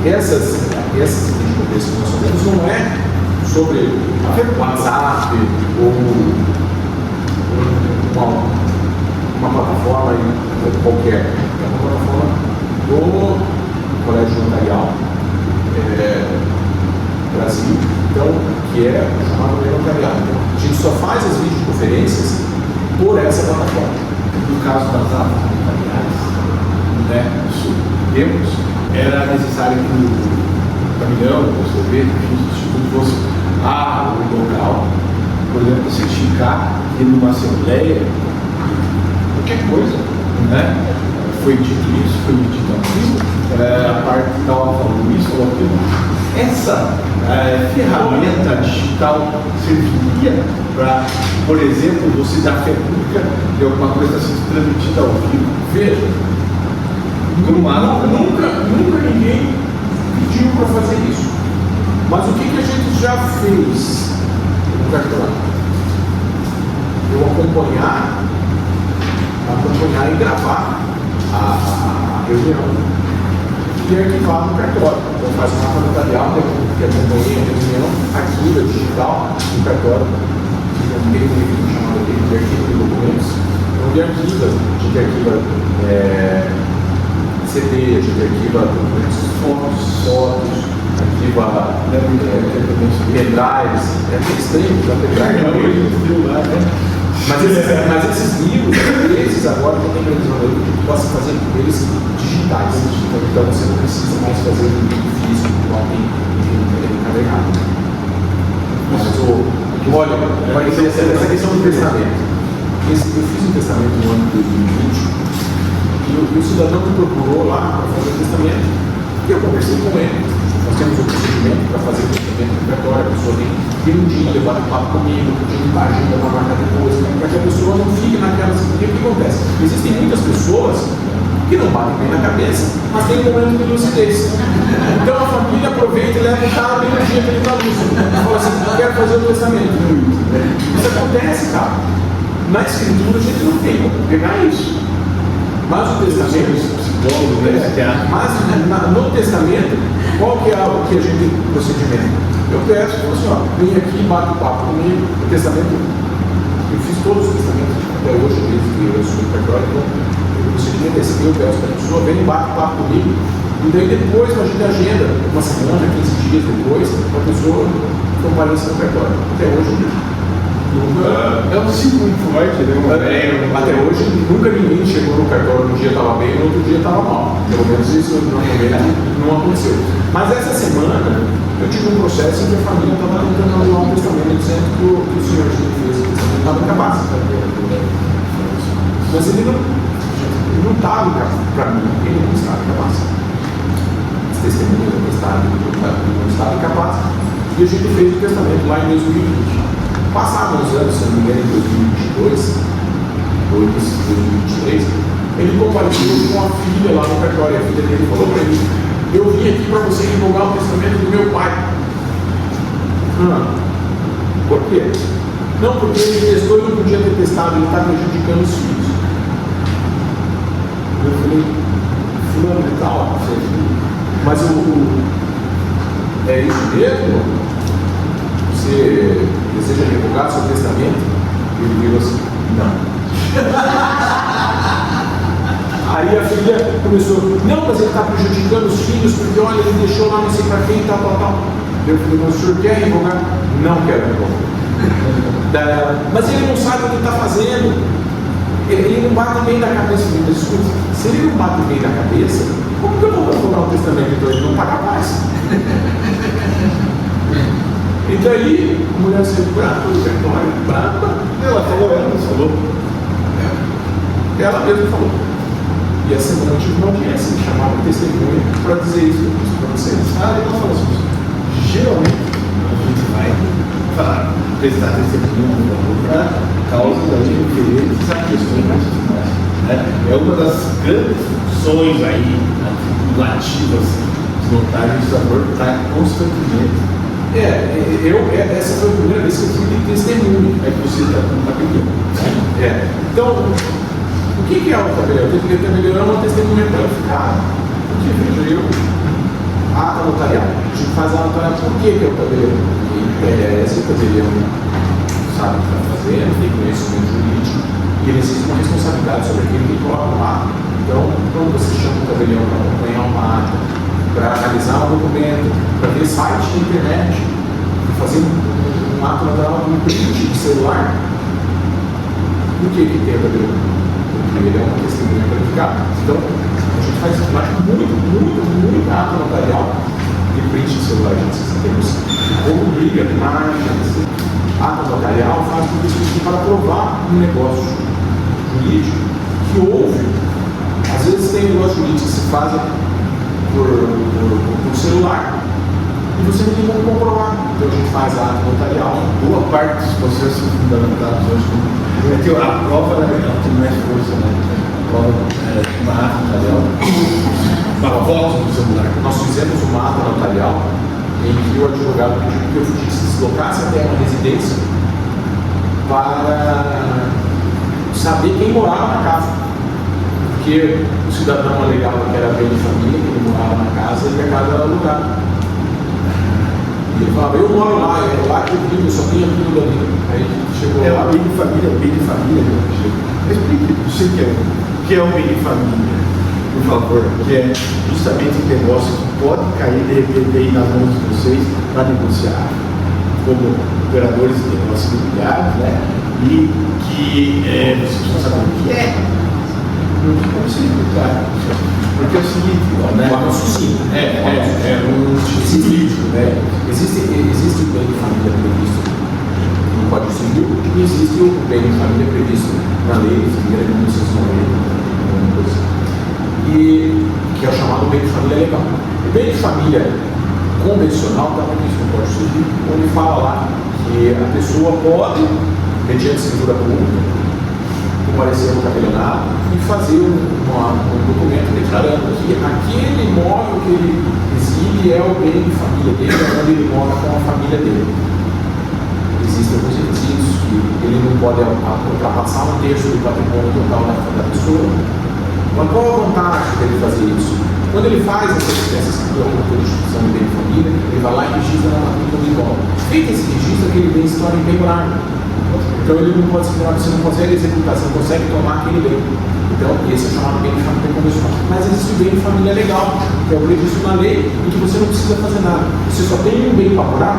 essas videoconferências que nós fazemos, não é sobre WhatsApp ou uma plataforma qualquer. É uma plataforma do Colégio Notarial Brasil, então, que é chamado de notarial. Então, a gente só faz as videoconferências por essa plataforma. No caso das atas notariais, tempos, era necessário que o caminhão, o sorvete, o instituto fosse o local, por exemplo, certificar que numa assembleia, qualquer coisa, foi dito isso, foi dito aquilo, a parte tal falou isso, falou aquilo. Essa ferramenta digital serviria para, por exemplo, você dar fé pública de alguma coisa sendo transmitida ao vivo? Veja, nunca ninguém pediu para fazer isso. Mas o que a gente já fez no cartório? Eu acompanhar e gravar a reunião e arquivar no cartório. Então faz uma nota notarial, que acompanhei a reunião, arquiva digital no cartório, que tem um livro chamado de arquivo de documentos, onde arquiva, a gente arquiva CD, a gente arquiva documentos, fotos, arquiva pendrives, estranho, já pendrive. Mas esses livros, esses agora tem mecanismo que possa fazer eles digitais. Então você não precisa mais fazer um livro físico, igual tem encadernado. Olha, essa questão do testamento. Eu fiz um testamento no ano de 2020 e o cidadão me procurou lá para fazer o testamento e eu conversei com ele. Nós temos um procedimento para fazer o testamento obrigatório, a pessoa tem um dia, levar um papo comigo, tem que agenda para marcar depois, para que a pessoa não fique naquelas. O que acontece? Existem muitas pessoas que não batem bem na cabeça, mas tem um momento de lucidez. Então a família aproveita e leva o cara bem no dia que ele está lúcido. Fala assim, quero fazer o testamento. Isso acontece, cara. Na escritura a gente não tem como pegar isso. Mas o testamento, mas no testamento, qual que é o que a gente tem procedimento? Eu peço, vem aqui, bate o papo comigo, o testamento, eu fiz todos os testamentos até hoje, desde que eu sou cartório, então o procedimento é esse, eu peço para a pessoa, vem, bate o papo comigo, e daí depois a gente agenda, uma semana, 15 dias depois, a pessoa compareça no cartório. Até hoje, é um ciclo muito forte, até hoje nunca ninguém chegou no cartório, um dia estava bem, no outro dia estava mal. Pelo menos isso não aconteceu. Mas essa semana eu tive um processo em que a família estava tentando anular um testamento dizendo que o senhor que fez o testamento estava incapaz. Mas ele não estava para mim, ele não estava incapaz. Esse testemunho não estava incapaz. E a gente fez o testamento lá em 2020. Passaram uns anos, se não me engano, em 2022, 2023, ele compartilhou com a filha lá no cartório. A filha dele falou para ele: eu vim aqui para você revogar o testamento do meu pai. Por quê? Não, porque ele testou e não podia ter testado, ele está prejudicando os filhos. Eu falei: fulano de tal, mas é isso mesmo? Você deseja revogar seu testamento? Ele virou assim: não. Aí a filha começou: não, mas ele está prejudicando os filhos, porque olha, ele deixou lá não sei para quem, tal. Eu falei: mas o senhor quer revogar? Não quero revogar. Mas ele não sabe o que está fazendo. Ele não bate bem da cabeça. Mas escuta, se ele não bate bem da cabeça, como que eu vou revogar o testamento? Então ele não está capaz. E daí a mulher saiu brava, brava. Ela falou. Ela mesma falou. E essa semana eu tive uma audiência, me chamaram de testemunha para dizer isso para vocês. Ela falou assim: geralmente a gente vai falar, prestar testemunho para causas aí diferentes a questões nacionais. É uma das grandes funções aí ativas de notário e legislador, está constantemente. Essa foi a primeira vez que eu fui de testemunho. É que você está pedindo. Então, o que é o tabelião? O tabelião é uma testemunha qualificada. Porque, veja, ata notarial. A gente faz a notarial. Por que é o tabelião? Porque esse tabelião sabe o que está fazendo, tem conhecimento jurídico e ele existe uma responsabilidade sobre aquele que coloca o ato. Então, quando você chama o tabelião para acompanhar uma ata, para analisar um documento, para ver site na internet, fazer um ato notarial com um print de celular, por que tem o tabelião? Porque ele é uma testemunha qualificada. Então, a gente faz muito ato notarial de print de celular. A gente temos como briga, imagens. Ato notarial faz tudo isso para provar um negócio jurídico que houve. Às vezes tem negócio jurídico que se faz por celular e você não tem como comprovar. Então a gente faz a ata notarial. Boa parte dos processos são fundamentados hoje como a prova, na verdade, tem mais força, né? A prova de uma ata notarial, uma foto do celular. Nós fizemos uma ata notarial em que o advogado pediu que eu se deslocasse até uma residência para saber quem morava na casa. Porque o cidadão alegava que era bem de família, que ele morava na casa e a casa era alugada. E ele falava: eu moro lá, é lá que eu vivo, eu só tenho aquilo dali. Aí chegou lá. Bem de família, explique o que é o bem de família, por favor, que é justamente um negócio que pode cair de repente aí nas mãos de vocês para negociar, como operadores de negócios imobiliários, né? E que vocês vão saber o que é. Como se explicar? Porque é o seguinte, né? É um jurídico, né? Existe o bem de família previsto no Código Civil e existe o bem de família previsto na lei de 1990, e que é o chamado bem de família legal. O bem de família convencional está previsto no Código Civil, onde fala lá que a pessoa pode, mediante escritura pública, comparecer no tabelionato e fazer um documento declarando que aquele imóvel que ele exibe é o bem de família dele, é onde ele mora com a família dele. Existem alguns requisitos que ele não pode ultrapassar 1/3 do patrimônio total da pessoa. Mas qual a vantagem dele fazer isso? Quando ele faz essa escritura de instituição de bem de família, ele vai lá e registra na matrícula do imóvel. Feito esse registro, aquele bem se torna impenhorável. Então ele não pode se tornar, você não consegue executar, você não consegue tomar aquele bem. Então esse é chamado bem de família convencional. Mas existe o bem de família legal, que é o previsto na lei, em que você não precisa fazer nada. Você só tem um bem para morar,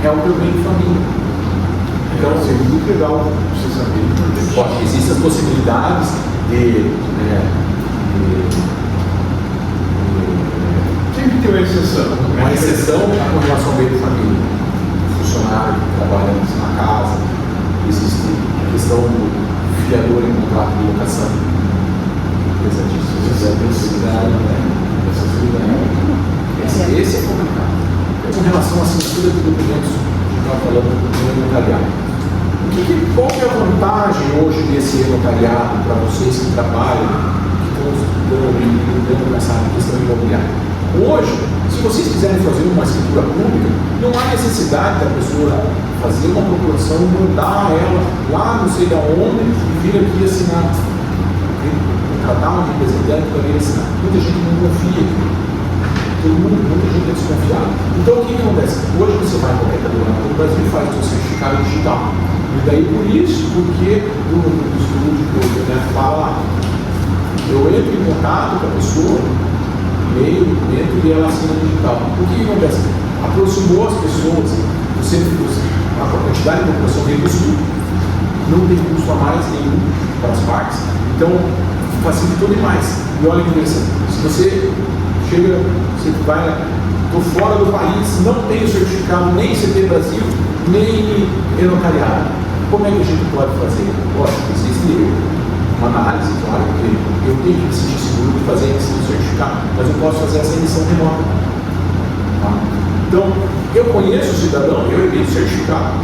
é o teu bem de família. Então, é muito legal você saber. Existem as possibilidades de sempre tem uma exceção. Uma exceção com relação ao bem de família. Funcionário que trabalha na casa, existe a questão do fiador em contrato de locação. Esse é complicado. Com relação à censura de documentos, a gente estava falando do notariado. O Qual que é a vantagem hoje desse notariado para vocês que trabalham, que estão estudando e lidando com essa questão imobiliária? Hoje, se vocês quiserem fazer uma escritura pública, não há necessidade da pessoa fazer uma procuração, mandar ela lá não sei de onde e vir aqui assinar. Contratar um representante para vir assinar. Muita gente não confia aqui. Muita gente é desconfiada. Então o que acontece? Hoje você vai no mercado no Brasil e faz o seu certificado digital. E daí por isso, porque o estudo que eu fala lá, eu entro em contato com a pessoa, e-mail, documento, e ela assina digital. O que acontece? Aproximou as pessoas, a quantidade de população reduzir, não tem custo a mais nenhum para as partes, então facilitou demais. E olha que interessante, se você chega, você vai, estou fora do país, não tenho certificado nem CT Brasil, nem notariado, como é que a gente pode fazer? Lógico, existe uma análise, claro, porque eu tenho que me sentir seguro de fazer esse certificado, mas eu posso fazer essa emissão remota. Tá? Então, eu conheço o cidadão, eu emito o certificado.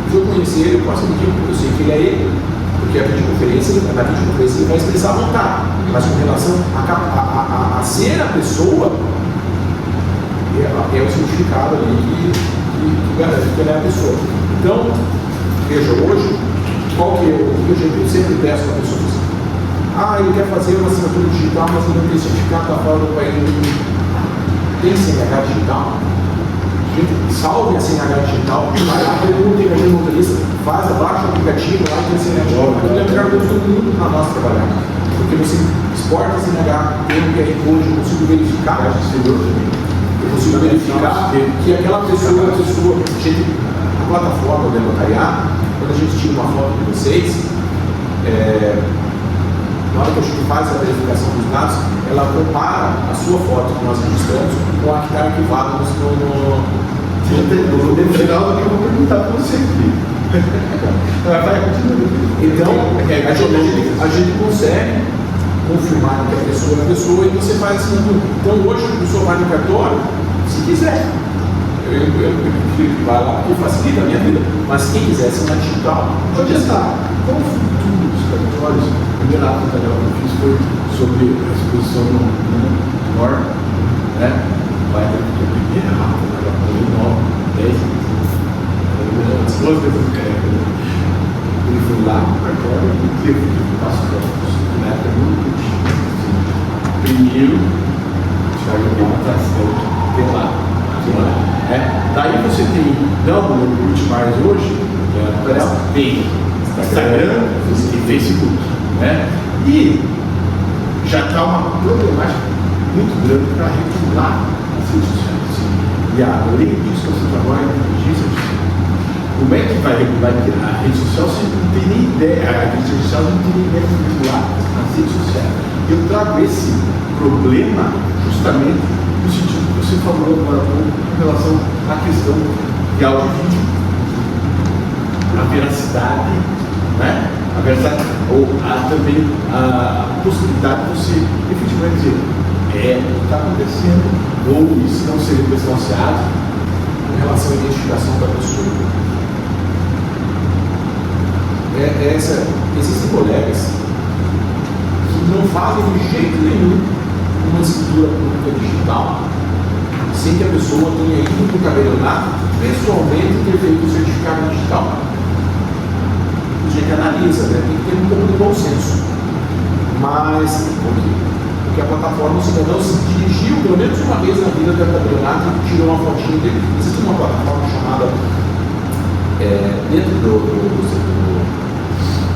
Se eu conhecer ele, eu posso emitir, eu sei que ele é ele, porque na videoconferência ele vai expressar a vontade, mas com relação a ser a pessoa, é o certificado ali que garante que ele é a pessoa. Então, veja, hoje, qual que é o objetivo? Eu sempre peço para a pessoa assim, ele quer fazer uma assinatura digital, mas ele não tem certificado, está fora do país. Tem CNH digital? Gente, salve a CNH digital, vai lá, pergunta em motorista, faz, abaixa o aplicativo lá, tem CNH digital. Eu lembro que todo mundo para nós trabalhar. Porque você exporta CNH, tem um QR Code, eu consigo verificar, eu consigo verificar que aquela pessoa, a plataforma do notariado, quando a gente tira uma foto de vocês, na hora que a gente faz a verificação dos dados, ela compara a sua foto que nós registramos com a que está arquivada no final do que eu vou perguntar para você aqui. Então, a gente consegue confirmar que a pessoa é a pessoa e você faz assim. Então, hoje a pessoa vai no cartório, se quiser. Eu prefiro que vá lá, porque facilita a minha vida. Mas quem quiser assinar digital, pode estar. Qual o futuro dos cartórios? A primeira aula que eu fiz foi sobre a exposição no norte, né? Vai ter a primeira aula, ele foi lá no cartório e teve que passar na época muito primeiro saiu de uma atração lá. Daí você tem, não no Multimais hoje, tem Instagram e Facebook, né? E já está uma problemática muito grande para regular as redes sociais. E além disso, você trabalha em inteligência artificial. Como é que vai regular a rede social? Você não tem nem ideia, a inteligência artificial não tem nem ideia de regular as redes sociais. Eu trago esse problema justamente no sentido que você falou agora com relação à questão de áudio e vídeo. A veracidade, né? A veracidade, ou também a possibilidade de você efetivamente dizer o que está acontecendo, ou isso não seria distanciado com relação à identificação da pessoa. Existem colegas que não fazem de jeito nenhum uma escritura pública digital sem que a pessoa tenha ido para o tabelionato pessoalmente ter feito o certificado digital. A gente analisa, né? Tem que ter um pouco de bom senso. Mas, porque a plataforma, o cidadão se dirigiu pelo menos uma vez na vida do tabelionato e tirou uma fotinha dele. Existe uma plataforma chamada, dentro do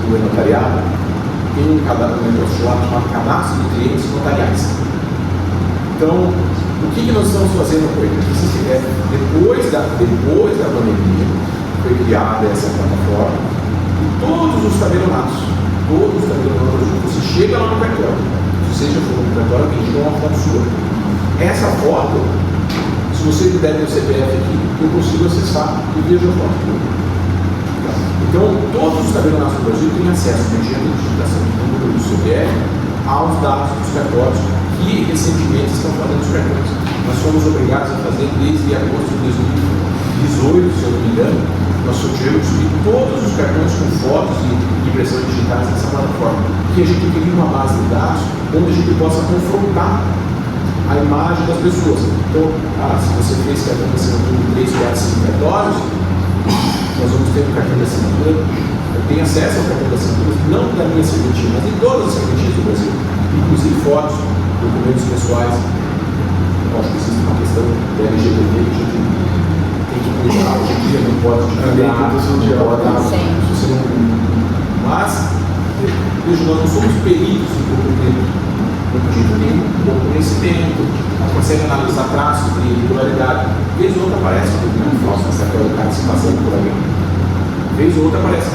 notariado, tem um negócio lá chamado cadastro de clientes notariais. Então, o que nós estamos fazendo com ele? Depois da pandemia, foi criada essa plataforma e todos os tabelionatos, você chega lá no cartório, se você já for no cartório, alguém tirou uma foto sua. Essa foto, se você me der meu CPF aqui, eu consigo acessar e vejo a foto. Então, todos os tabelionatos do Brasil têm acesso, mediante a digitação do número do CPF, aos dados dos cartórios que recentemente estão fazendo os cartões. Nós fomos obrigados a fazer desde agosto de 2018, se eu não me engano, nós sugerimos subir todos os cartões com fotos e impressões digitais nessa plataforma. Que a gente crie uma base de dados onde a gente possa confrontar a imagem das pessoas. Então, se você fez cartão de assinatura em 3, 4, 5 cartórios, nós vamos ter um cartão de assinatura. Eu tenho acesso ao cartão de assinatura, não da minha serventia, mas de todas as serventias do Brasil, inclusive fotos, documentos pessoais. Eu acho que existe uma questão da LGBT que a gente tem que cuidar hoje em dia, não pode divulgar, mas, veja, nós não somos peritos em documento. A gente tem um bom conhecimento, consegue analisar traços de irregularidade. Vez ou outra aparece um documento falso, mas aquela cara se passando por ali. Vez ou outra aparece.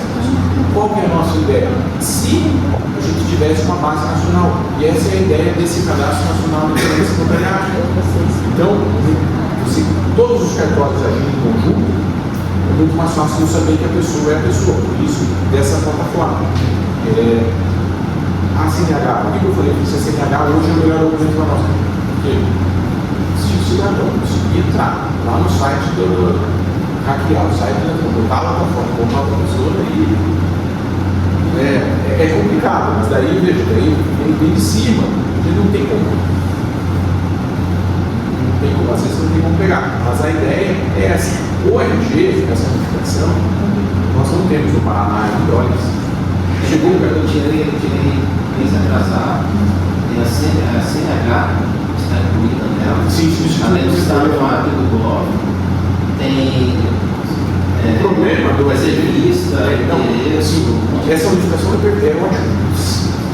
Qual que é a nossa ideia? Se a gente tivesse uma base nacional, e essa é a ideia desse cadastro nacional de diferença notarial. Então, todos os cartórios agindo em conjunto, é muito mais fácil de saber que a pessoa é a pessoa. Por isso, dessa plataforma. A CNH, por que eu falei que a CNH hoje é o melhor documento para nós? Porque se o cidadão conseguir entrar lá no site hackear o site, botar lá para fora, botar para a pessoa, é complicado, mas daí, veja, vem de cima, porque não tem como. Não tem como, às vezes não tem como pegar. Mas a ideia é essa. O RG, essa notificação, nós não temos no Paraná e olha. Chegou, eu tirei mês atrasado, e a CNH está incluída nela. Sim, além do estado do Gov, tem problema do reservista, essa unificação é ótima.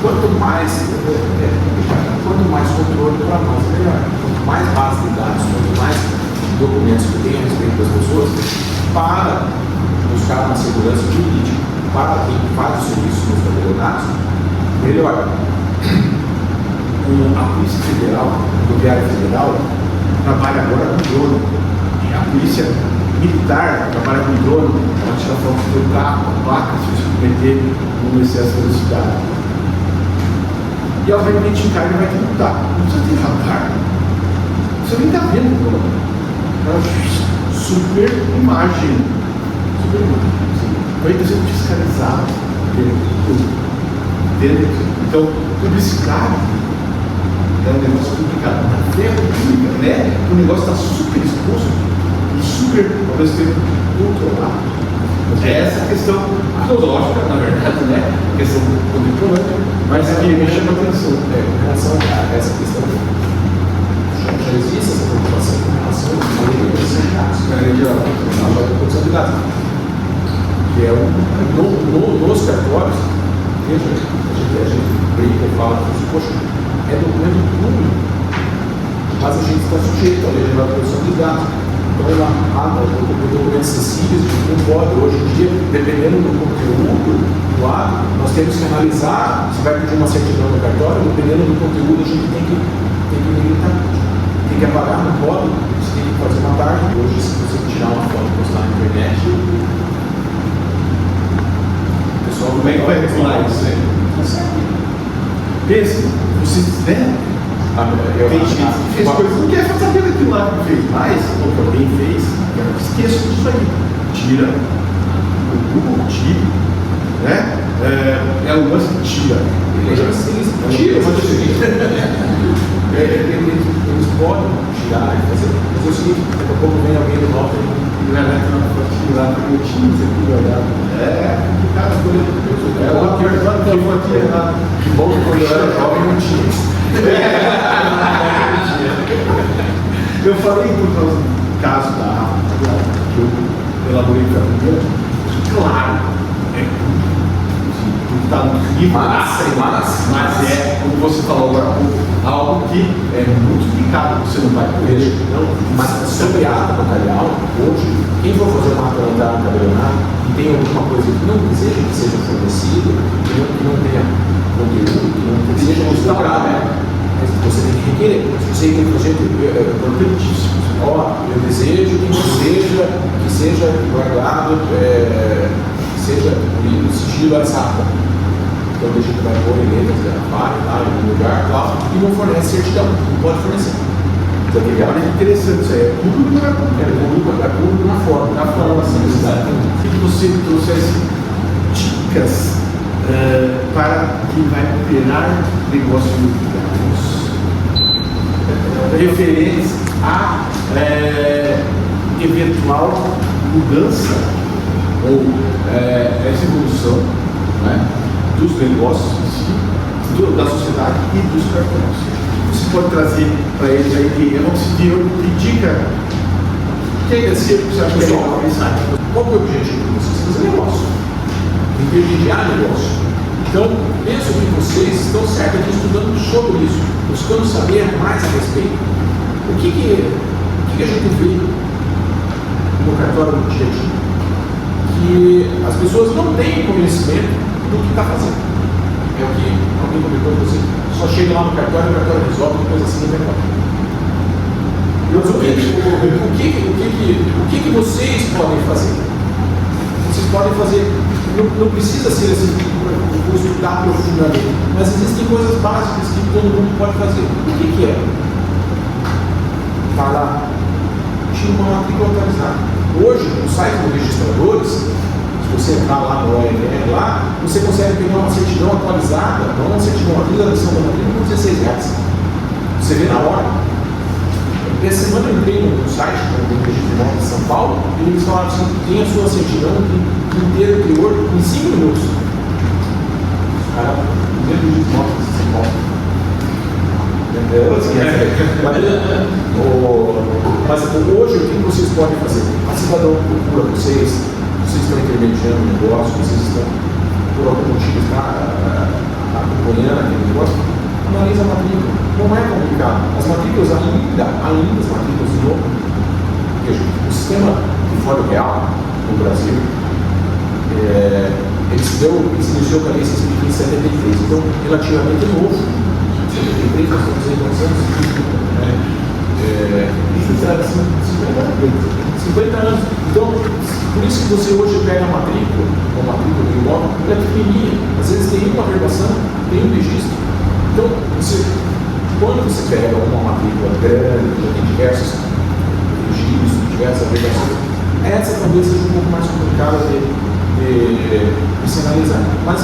Quanto mais controle para nós, é melhor. Quanto mais base de dados, quanto mais documentos que tem a respeito das pessoas, para buscar uma segurança jurídica, para quem faz o serviço nos tabelionatos, melhor. A Polícia Federal, o Rodoviária Federal, trabalha agora com drone. E a Polícia Militar trabalha com drone, ela tira foto do carro, a placa, se você cometer um excesso de velocidade. E obviamente o cara vai ter que mudar. Não precisa ter radar. Você nem está vendo o drone. Super imagem. Vai sendo fiscalizado então, publicidade é um negócio complicado. Na ferro pública, né? O negócio está super exposto e super, ao mesmo tempo, controlado. É essa questão filosófica, na verdade, né? A questão contemporânea, mas que me chama a atenção. Com relação a essa questão, já existe essa preocupação com relação à lei de dados, a lei de proteção de dados. Que é nos cartórios, veja, a gente brinca e fala, poxa, é documento público, mas a gente está sujeito à lei de proteção de dados. Então, documentos acessíveis, a gente não pode, hoje em dia, dependendo do conteúdo do ato, nós temos que analisar, se vai pedir uma certidão no cartório, dependendo do conteúdo, a gente tem que limitar, tem que apagar, não pode, você tem que fazer uma tarde. Hoje, se você tirar uma foto e postar na internet, como é que vai regular isso aí? Pensa, você, né? Tem gente que fez coisas, não quer saber daquilo lá que fez, mas alguém fez, eu esqueço disso aí. Tira, o Google tira, né? É o lance que tira. Eles podem tirar e fazer o seguinte: daqui a pouco vem alguém do norte e vai lá uma fotinha lá com o time, você fica olhando. Complicado as coisas. Que bom que quando eu era jovem não tinha. Eu falei por causa do caso da Rafa, que eu elaborei para a primeira, claro, está no livro, mas é, como você falou agora, algo que é muito complicado, você não vai poder. Mas sobre a ata notarial, hoje, quem for fazer uma ata notarial no tabelionato e tem alguma coisa que não deseja que seja fornecido, que não tenha conteúdo, que não seja instaurado, você tem que requerer. Se você tem um projeto importantíssimo, eu desejo que seja guardado, que seja no sigilo essa ata. Então a gente vai pôr em letras garrafais, em algum lugar, e não fornece certidão, não pode fornecer. Então, é interessante isso aí. É público na forma, na forma, assim, que você trouxesse dicas para quem vai operar negócio referentes a eventual mudança ou essa evolução, né, dos negócios em si, da sociedade e dos cartões. Você pode trazer para eles aí que dica que é esse que você acha que é legal pensar? Qual é o objetivo de vocês? Fazer negócio, intermediar negócio. Então, penso que vocês estão certos aqui estudando sobre isso, buscando saber mais a respeito. O que a gente vê no cartório do dia a dia? Que as pessoas não têm conhecimento do que está fazendo. É o que alguém comentou com você. Só chega lá no cartório, o cartório resolve, depois assim vai embora. Mas o que vocês podem fazer? Vocês podem fazer, não precisa ser assim, estudar profundamente, mas existem coisas básicas que todo mundo pode fazer. O que é? Vai lá, tira uma matrícula atualizada. Hoje, no site dos registradores, se você entrar lá no OMR, lá, você consegue pegar uma certidão atualizada, uma certidão, uma atualização da matrícula por R$16. Você vê na hora. Essa semana eu entrei no site do Registro de Imóveis de São Paulo e eles falaram assim, tem a sua certidão inteira teor em 5 minutos. Cara, primeiro Registro de Imóveis de São Paulo. Mas hoje o que vocês podem fazer? A cidadão procura vocês estão intermediando o negócio, vocês estão por algum motivo acompanhando aquele negócio, analisa a matrícula. Não é complicado. As matrículas ainda as matrículas de novo, o sistema de fórum real no Brasil, ele iniciou com a lei 6.015 em 73, então relativamente novo. 73, nós estamos aí 50 anos. Então, por isso que você hoje pega a matrícula do imóvel, ela é pequenininha. Às vezes tem uma verbação, tem um registro. Então, quando você pega uma matrícula grande, que tem diversos registros, diversas verbações, essa talvez seja um pouco mais complicada de se analisar. Mas,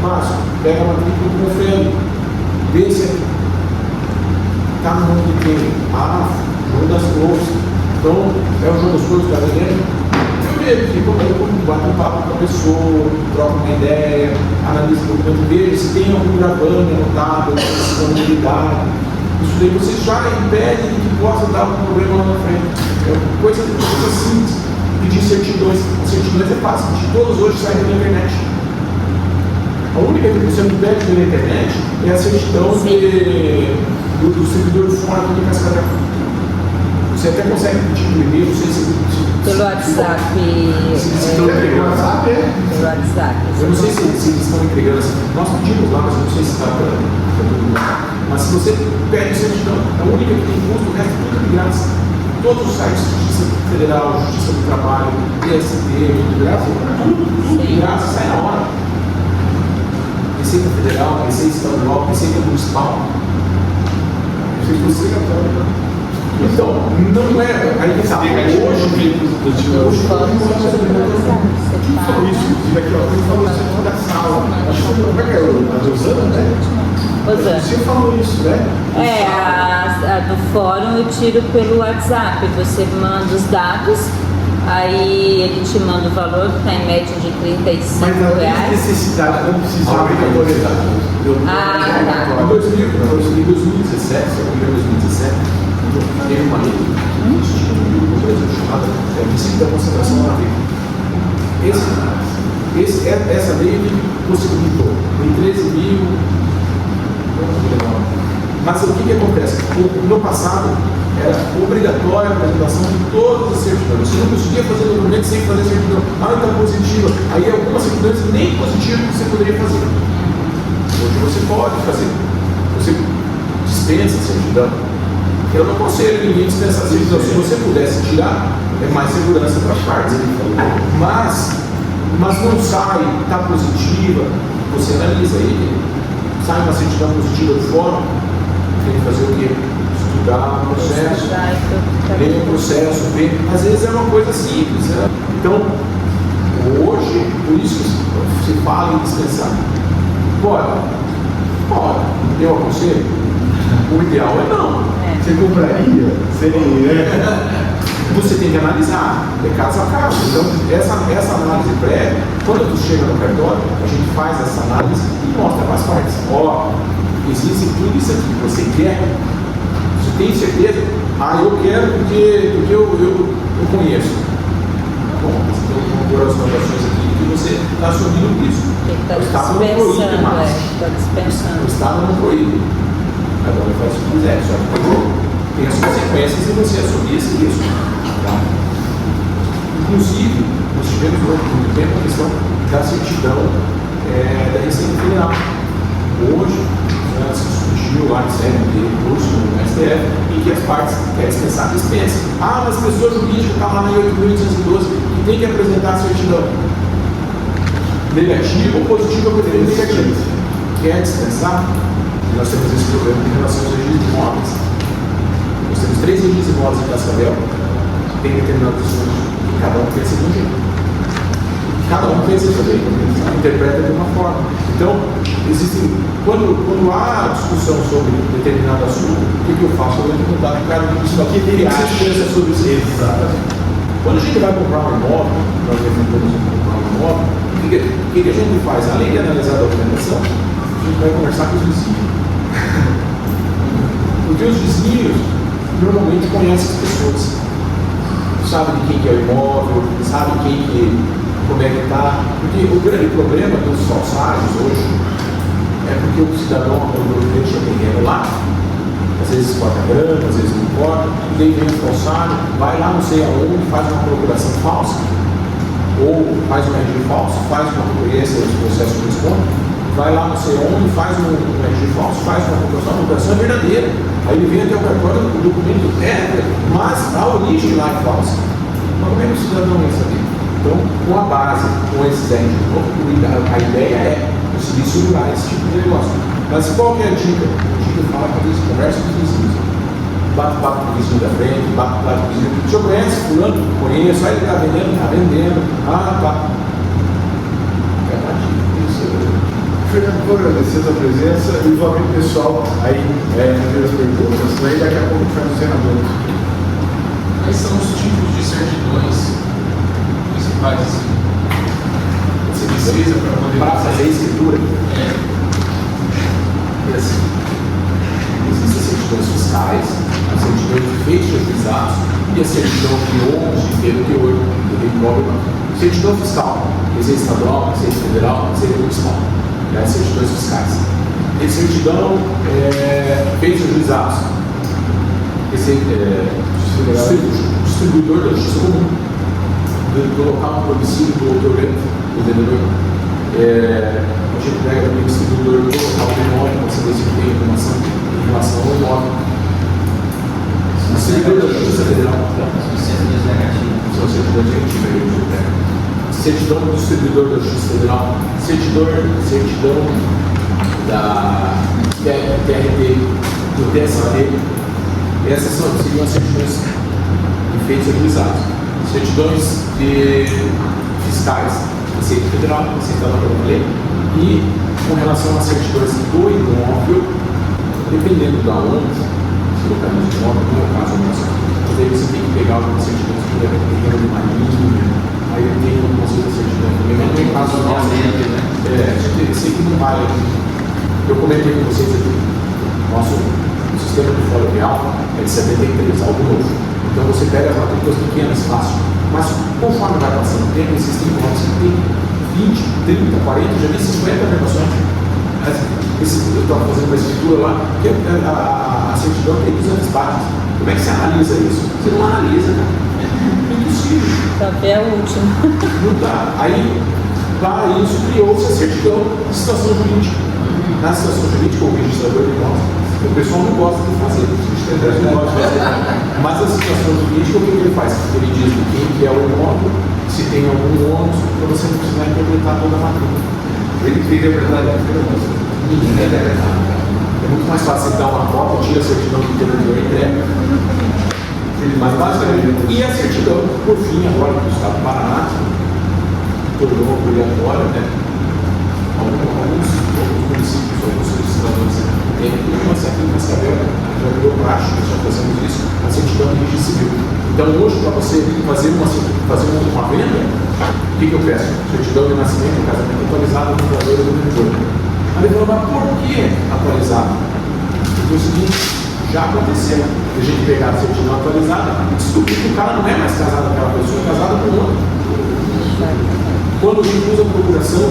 fácil, pega a matrícula, confere, vê se está no nome de quem? Jogo das Flores. Então, é o jogo das Flores da Helena. Eu vejo que quando eu bato um papo com a pessoa, troco uma ideia, analiso o documento, vejo se tem algum gravame anotado, disponibilidade. Isso daí você já impede de que possa dar algum problema lá na frente. É coisa simples. Pedir certidões. As certidões é fácil, pedir todos hoje saem pela internet. A única que você não pede pela internet é a certidão do servidor de fora do Cascavel. Você até consegue pedir no e-mail, não sei se pelo WhatsApp. Pelo WhatsApp, Pelo WhatsApp. Eu não sei se eles estão entregando assim. Nós pedimos lá, mas eu não sei se está para todo mundo. Mas se você pede certidão, a única que tem custo, o resto tudo de graça. Todos os sites, Justiça Federal, Justiça do Trabalho, TST, tudo de graça, tudo de graça, sai na hora. Receita Federal, Receita Estadual, Receita Municipal. Receita Católica. Então, não é. Aí que sabe, hoje falou isso, inclusive aqui, ó, ele falou isso da sala. Acho que como é que é? A Rosana, né? Você falou isso, né? A do fórum eu tiro pelo WhatsApp. Você manda os dados, aí ele te manda o valor, que está em média de R$35. Mas a necessidade não precisava de autoridade. Em 2017, se eu não me engano, 2017, teve uma lei no Brasil chamada princípio da concentração na lei. Essa lei possibilitou em 13 mil. Mas o que acontece? No passado era obrigatória a apresentação de todas as certidões. Você não conseguia fazer documento sem fazer certidão. Então positiva. Aí algumas certidões nem positivas você poderia fazer. Hoje você pode fazer. Você dispensa a certidão. Eu não aconselho ninguém dispensar a certidão. Se você pudesse tirar, é mais segurança para as partes. Mas não sai, está positiva, você analisa aí, sai uma certidão positiva do fórum, tem que fazer o quê? Estudar o processo, ler o processo, ver. Às vezes é uma coisa simples, né? Então, Hoje, por isso que se fala em dispensar. Pode. Eu aconselho. O ideal é não. Você compraria? Você tem que analisar, é caso a caso. Então, essa análise prévia, quando tu chega no cartório, a gente faz essa análise e mostra para as partes. Existe tudo isso aqui que você quer. Você tem certeza? Eu quero porque eu conheço. Bom, você tem que pôr as anotações aqui que você está assumindo isso. Está O Estado não proíbe mais. Está dispensando. O Estado não proíbe. Agora faz o que quiser, só que tem as consequências de você assumir esse risco. Tá? Inclusive, nós tivemos durante muito tempo a questão da certidão da Receita Federal. Hoje, surgiu lá em série de recurso no STF em que as partes querem dispensar, dispensa. Mas pessoa jurídica está lá na 8.812 e tem que apresentar a certidão. Negativo ou positivo, eu prefiro negativo. Quer dispensar? E nós temos esse problema em relação aos registros imóveis. Nós temos 3 registros imóveis em Cascavel, tem determinadas questões que cada um pensa de um jeito. Cada um pensa também, interpreta de uma forma. Então, quando há discussão sobre determinado assunto, o que eu faço? Eu entro em contato com o cara disso aqui, ele pensa sobre isso. Exatamente. Quando a gente vai comprar um imóvel, nós defendemos comprar um imóvel, o que a gente faz? Além de analisar a documentação, a gente vai conversar com os vizinhos. Porque os vizinhos normalmente conhecem as pessoas. Sabem de quem que é o imóvel, sabem como é que está. Porque o grande problema dos falsários hoje é porque o cidadão, quando deixa o terreno lá, às vezes corta grama, às vezes não corta, e daí vem o falsário, vai lá não sei aonde, faz uma procuração falsa, ou faz um RG falso, faz uma ocorrência de processo de responde, vai lá não sei onde, faz um RG falso, faz uma procuração é verdadeira. Aí ele vem até o cartório, o documento mas a origem lá é falsa. Mas como é que o cidadão ia saber? Então, com a base, com esses RG, a ideia é conseguir segurar esse tipo de negócio. Mas qual que é a dica? A dica fala para eles, conversa com os vizinhos. Bate papo com o vizinho da frente, bate papo com o vizinho. O senhor conhece fulano? Conheço. Aí ele está vendendo? Está vendendo. Tá. Fernando, vou agradecer a sua presença e vou abrir o pessoal aí fazer as perguntas, daí daqui a pouco a gente faz os senadores. Quais são os tipos de certidões principais assim? Você precisa para fazer a escritura? Existem certidões fiscais, as certidões de feitos ajuizados e a certidão de ônus, de teor do imóvel. Certidão fiscal, receita estadual, receita federal, receita municipal. Certidões fiscais. E certidão feitos ajuizados. Distribuidor da justiça comum. Do local do domicílio do otorgante, do vendedor. A gente pega também o distribuidor do local do imóvel para saber se tem informação em relação ao imóvel. Distribuidor da justiça federal. São certidões negativas. Certidão do distribuidor da Justiça Federal, certidão da TRT, do TST. Essas seriam as certidões de feitos ajuizados. Certidões fiscais, Receita Federal, Receita Estadual, como eu falei, e com relação às certidões do imóvel, dependendo da onde se localiza o imóvel, não é o caso nosso. Mas aí você tem que pegar algumas certidões que devem ter terreno de marinha. Aí eu tenho um conceito de certidão também, mas não é caso nosso. Sei que não vale. Eu comentei com vocês aqui, nosso sistema de fórum real é de 73, algo novo. Então você pega as matrículas pequenas, fácil. Mas conforme vai passando o tempo, existem imóveis que tem 20, 30, 40, já vi 50 renovações. Eu estava fazendo uma escritura lá, que a certidão tem 200 páginas. Como é que você analisa isso? Você não analisa, cara. Impossível. Até a última. Não dá. Aí, para isso, criou-se a certidão de situação jurídica. Na situação jurídica, o registrador de imóveis, o pessoal não gosta de fazer, os registradores não gostam de fazer. Mas a situação jurídica, o que ele faz? Ele diz de quem que é o imóvel, se tem algum ônus, para você não precisar interpretar toda a matrícula. Ele tem que interpretar a matrícula. Ninguém quer interpretar. É muito mais fácil você dar uma cópia, tira a certidão do interior e entrega. Mas basicamente, e a certidão, por fim, agora do Estado do Paraná, tornou obrigatório, né? Alguns municípios, alguns cidadãos têm uma certa Cascavel, já virou prática, já fazemos isso, a certidão de registro civil. Então, hoje, para você fazer uma venda, o que eu peço? Certidão de nascimento, casamento atualizado, no comprador e no vendedor. Aí ele falou, mas por que atualizado? Porque é o seguinte, já aconteceu a gente pegar a certidão atualizada e descobrir que o cara não é mais casado com aquela pessoa, é casado com outro. Quando a gente usa a procuração,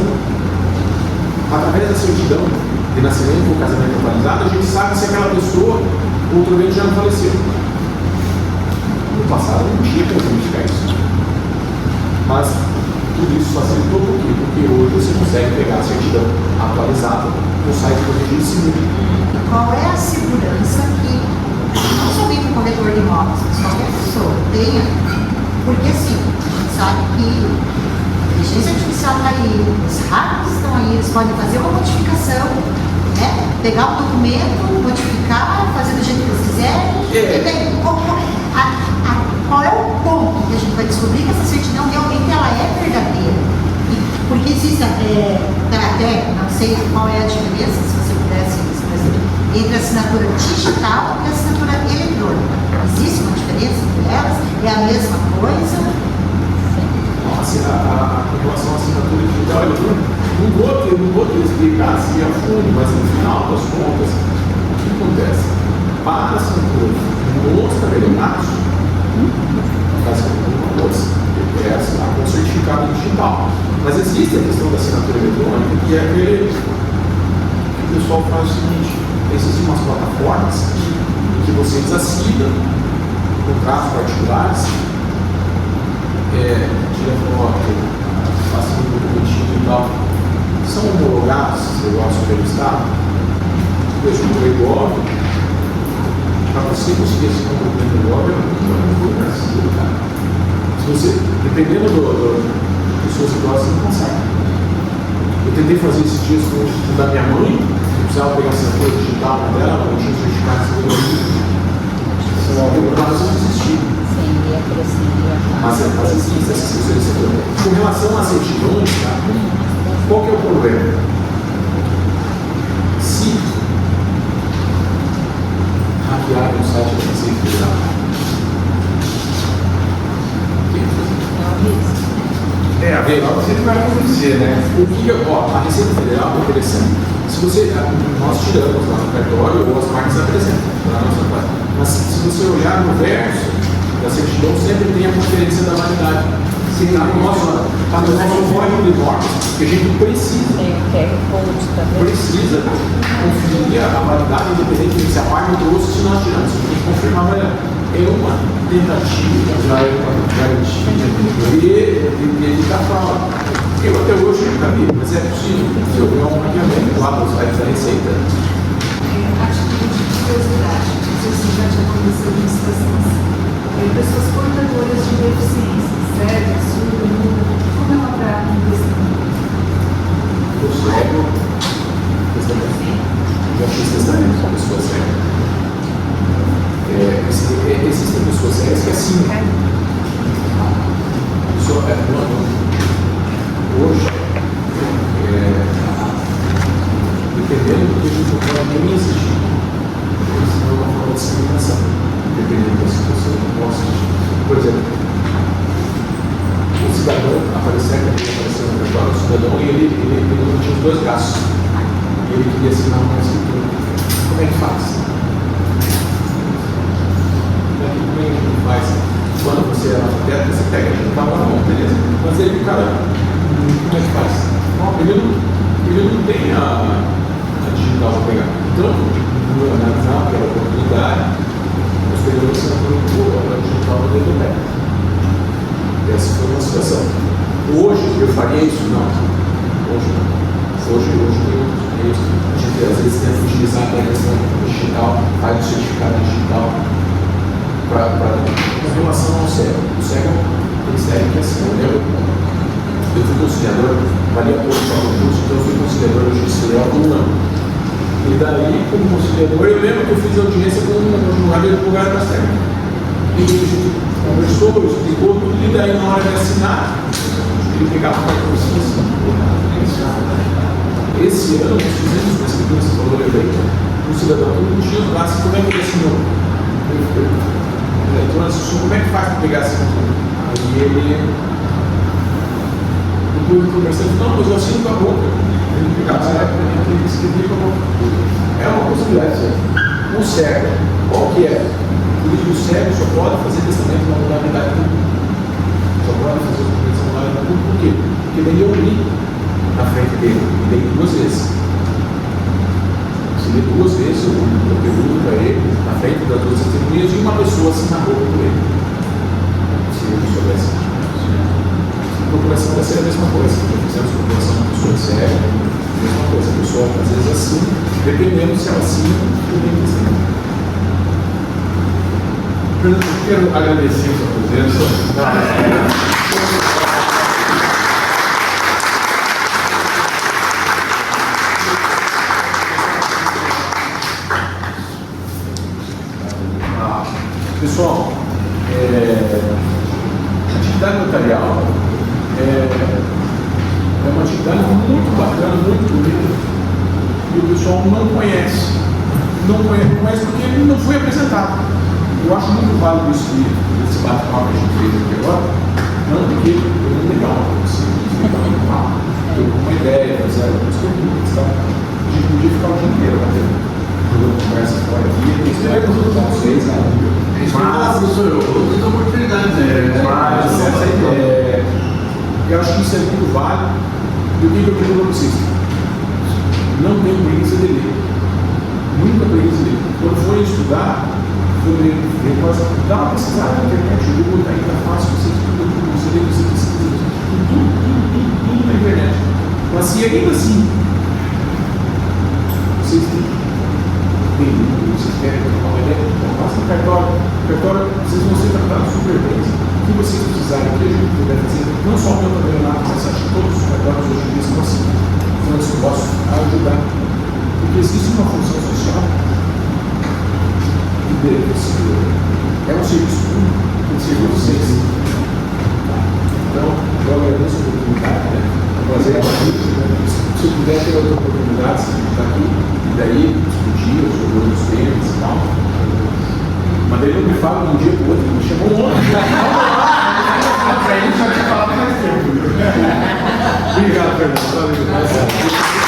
através da certidão de nascimento ou casamento atualizado, a gente sabe se aquela pessoa outramente já não faleceu. No passado não tinha como verificar isso. Mas tudo isso facilitou por quê? Porque hoje você consegue pegar a certidão atualizada no site do registro civil. Qual é a segurança que não somente o corretor de imóveis, mas qualquer pessoa tenha? Porque assim, a gente sabe que a inteligência artificial está aí, os hackers estão aí, eles podem fazer uma modificação, né? Pegar o documento, modificar, fazer do jeito que eles quiserem. E daí, qual é o ponto que a gente vai descobrir que essa certidão realmente ela é verdadeira? Porque existe até, não sei qual é a diferença, se você pudesse explicar, entre a assinatura digital e a assinatura eletrônica. Existe uma diferença entre elas? É a mesma coisa? Com relação à assinatura digital, não vou te explicar assim a fundo, mas no final das contas, o que acontece? Para a assinatura nos tabelionatos, é assinar com certificado digital. Mas existe a questão da assinatura eletrônica, que é aquele que o pessoal faz o seguinte: existem umas plataformas que vocês assinam contratos particulares, tira foto, fazem um documentinho e tal, são homologados esses negócios pelo Estado, depois do IGOV, para você conseguir esse documento do IGOV, se você, dependendo da sua situação, você não consegue. Eu tentei fazer esses dias com o da minha mãe, eu precisava pegar a assinatura digital dela, não tinha certificado de segurança. Eu desisti. Mas existe essa segurança. Com relação às certidões, qual que é o problema? Se hackearem o site da Receita Federal, afinal sempre vai acontecer, né? A Receita Federal é interessante. Se você, nós tiramos lá no cartório ou as marcas apresentam na nossa parte. Mas se você olhar no verso da certidão, sempre tem a conferência da validade. Está no nosso código de normas, que a gente precisa. Tem o QR Code também. Precisa conferir a validade, independente se a parte trouxe, se nós tiramos. Você tem que confirmar a validade. É uma tentativa de evitar fraude. Eu até hoje nunca vi, mas é possível. Se eu ver um mapeamento lá no site da Receita. A título de curiosidade, não sei se já tinha acontecido em situações assim. Pessoas portadoras de deficiência, cega, surda, muda, como ela trata um testamento? O cego, já fiz testamento com pessoas cegas. Existem pessoas cegas que assim. Hoje, dependendo do que a gente pode nem exigir, isso não é uma forma de discriminação, dependendo da situação que possa existir. Por exemplo, o cidadão apareceu no cartório, o cidadão, e ele não tinha os dois braços, e ele queria assinar uma escritura. Como é que faz? Como é que faz? Quando você é analfabeto, você pega a digital na mão, beleza. Mas aí o cara, como é que faz? Ele não tem a digital para pegar. Então, vou analisar pela oportunidade, nós pegamos a digital no dedo do pé. Essa foi uma situação. Hoje eu faria isso? Não. Hoje não. Hoje tem outros meios. A gente às vezes tenta utilizar a questão digital, faz o certificado digital. Com relação ao cego, o cego tem cego que é assim, eu fui conciliador, valia pouco para o curso, então eu fui conciliador do justiça federal por 1 ano. E daí, como conciliador, eu lembro que eu fiz audiência com um advogado da SEG. E a gente conversou, explicou tudo, e daí na hora de assinar, ele pegava uma coisa assim. Esse ano, nós fizemos uma escritura, esse valor aí, um cidadão que não tinha os braços, como é que ele assinou? Como é que faz para pegar essa escritura? Aí ele, depois conversando, não, mas eu assino com a boca. Ele pegava ele escrevia com a boca. É uma possibilidade. O cego, qual que é? O cego só pode fazer testamento na modalidade pública. Só pode fazer o testamento na modalidade pública. Por quê? Porque daí eu li na frente dele, e dei 2 vezes. Se ler 2 vezes, eu pergunto para ele, na frente das 2 testemunhas, e uma pessoa assim na boca por ele. Se ele soubesse. A procuração vai ser a mesma coisa. Nós fizemos procuração de uma pessoa cega, a mesma coisa. A pessoa, às vezes, assim, dependendo se ela assina, eu tenho que assinar. Eu quero agradecer a sua presença. Pessoal, atividade notarial é uma atividade muito bacana, muito bonita, e o pessoal não conhece. Não conhece porque ele não foi apresentado. Eu acho muito válido esse bate-papo que a gente fez aqui agora, não porque é muito legal, assim, muito mal. Eu com uma ideia, fazer algumas perguntas, tá? A gente podia ficar o dia inteiro batendo. Conversa fora aqui, eu espero que vocês, mas outra oportunidade, mas essa ideia, eu acho que isso é muito válido. E o que eu digo para vocês? Não tem preguiça de ler. Nunca preguiça de ler. Quando for estudar, depois dá uma pesquisada na internet, o Google está aí, está fácil, você estuda tudo, você lê, você pesquisa, tudo na internet. Mas se ainda assim vocês querem trocar uma ideia, faça no cartório. No cartório vocês vão ser tratados super bem. O que vocês precisarem, o que a gente puder fazer, não só o meu campeonato, mas acho que todos os cartórios hoje em dia são assim. Então eu posso ajudar. Porque existe uma função social que é um serviço público, tem que ser vocês. Então, eu agradeço a oportunidade, né? É um prazer estar aqui. Se eu puder ter outra oportunidade, se estar aqui, e daí discutir sobre outros temas e tal. Mas daí não me fala de um dia para o outro, me chamou um outro. Para ele já tinha falado mais tempo. Obrigado, Fernando. Valeu.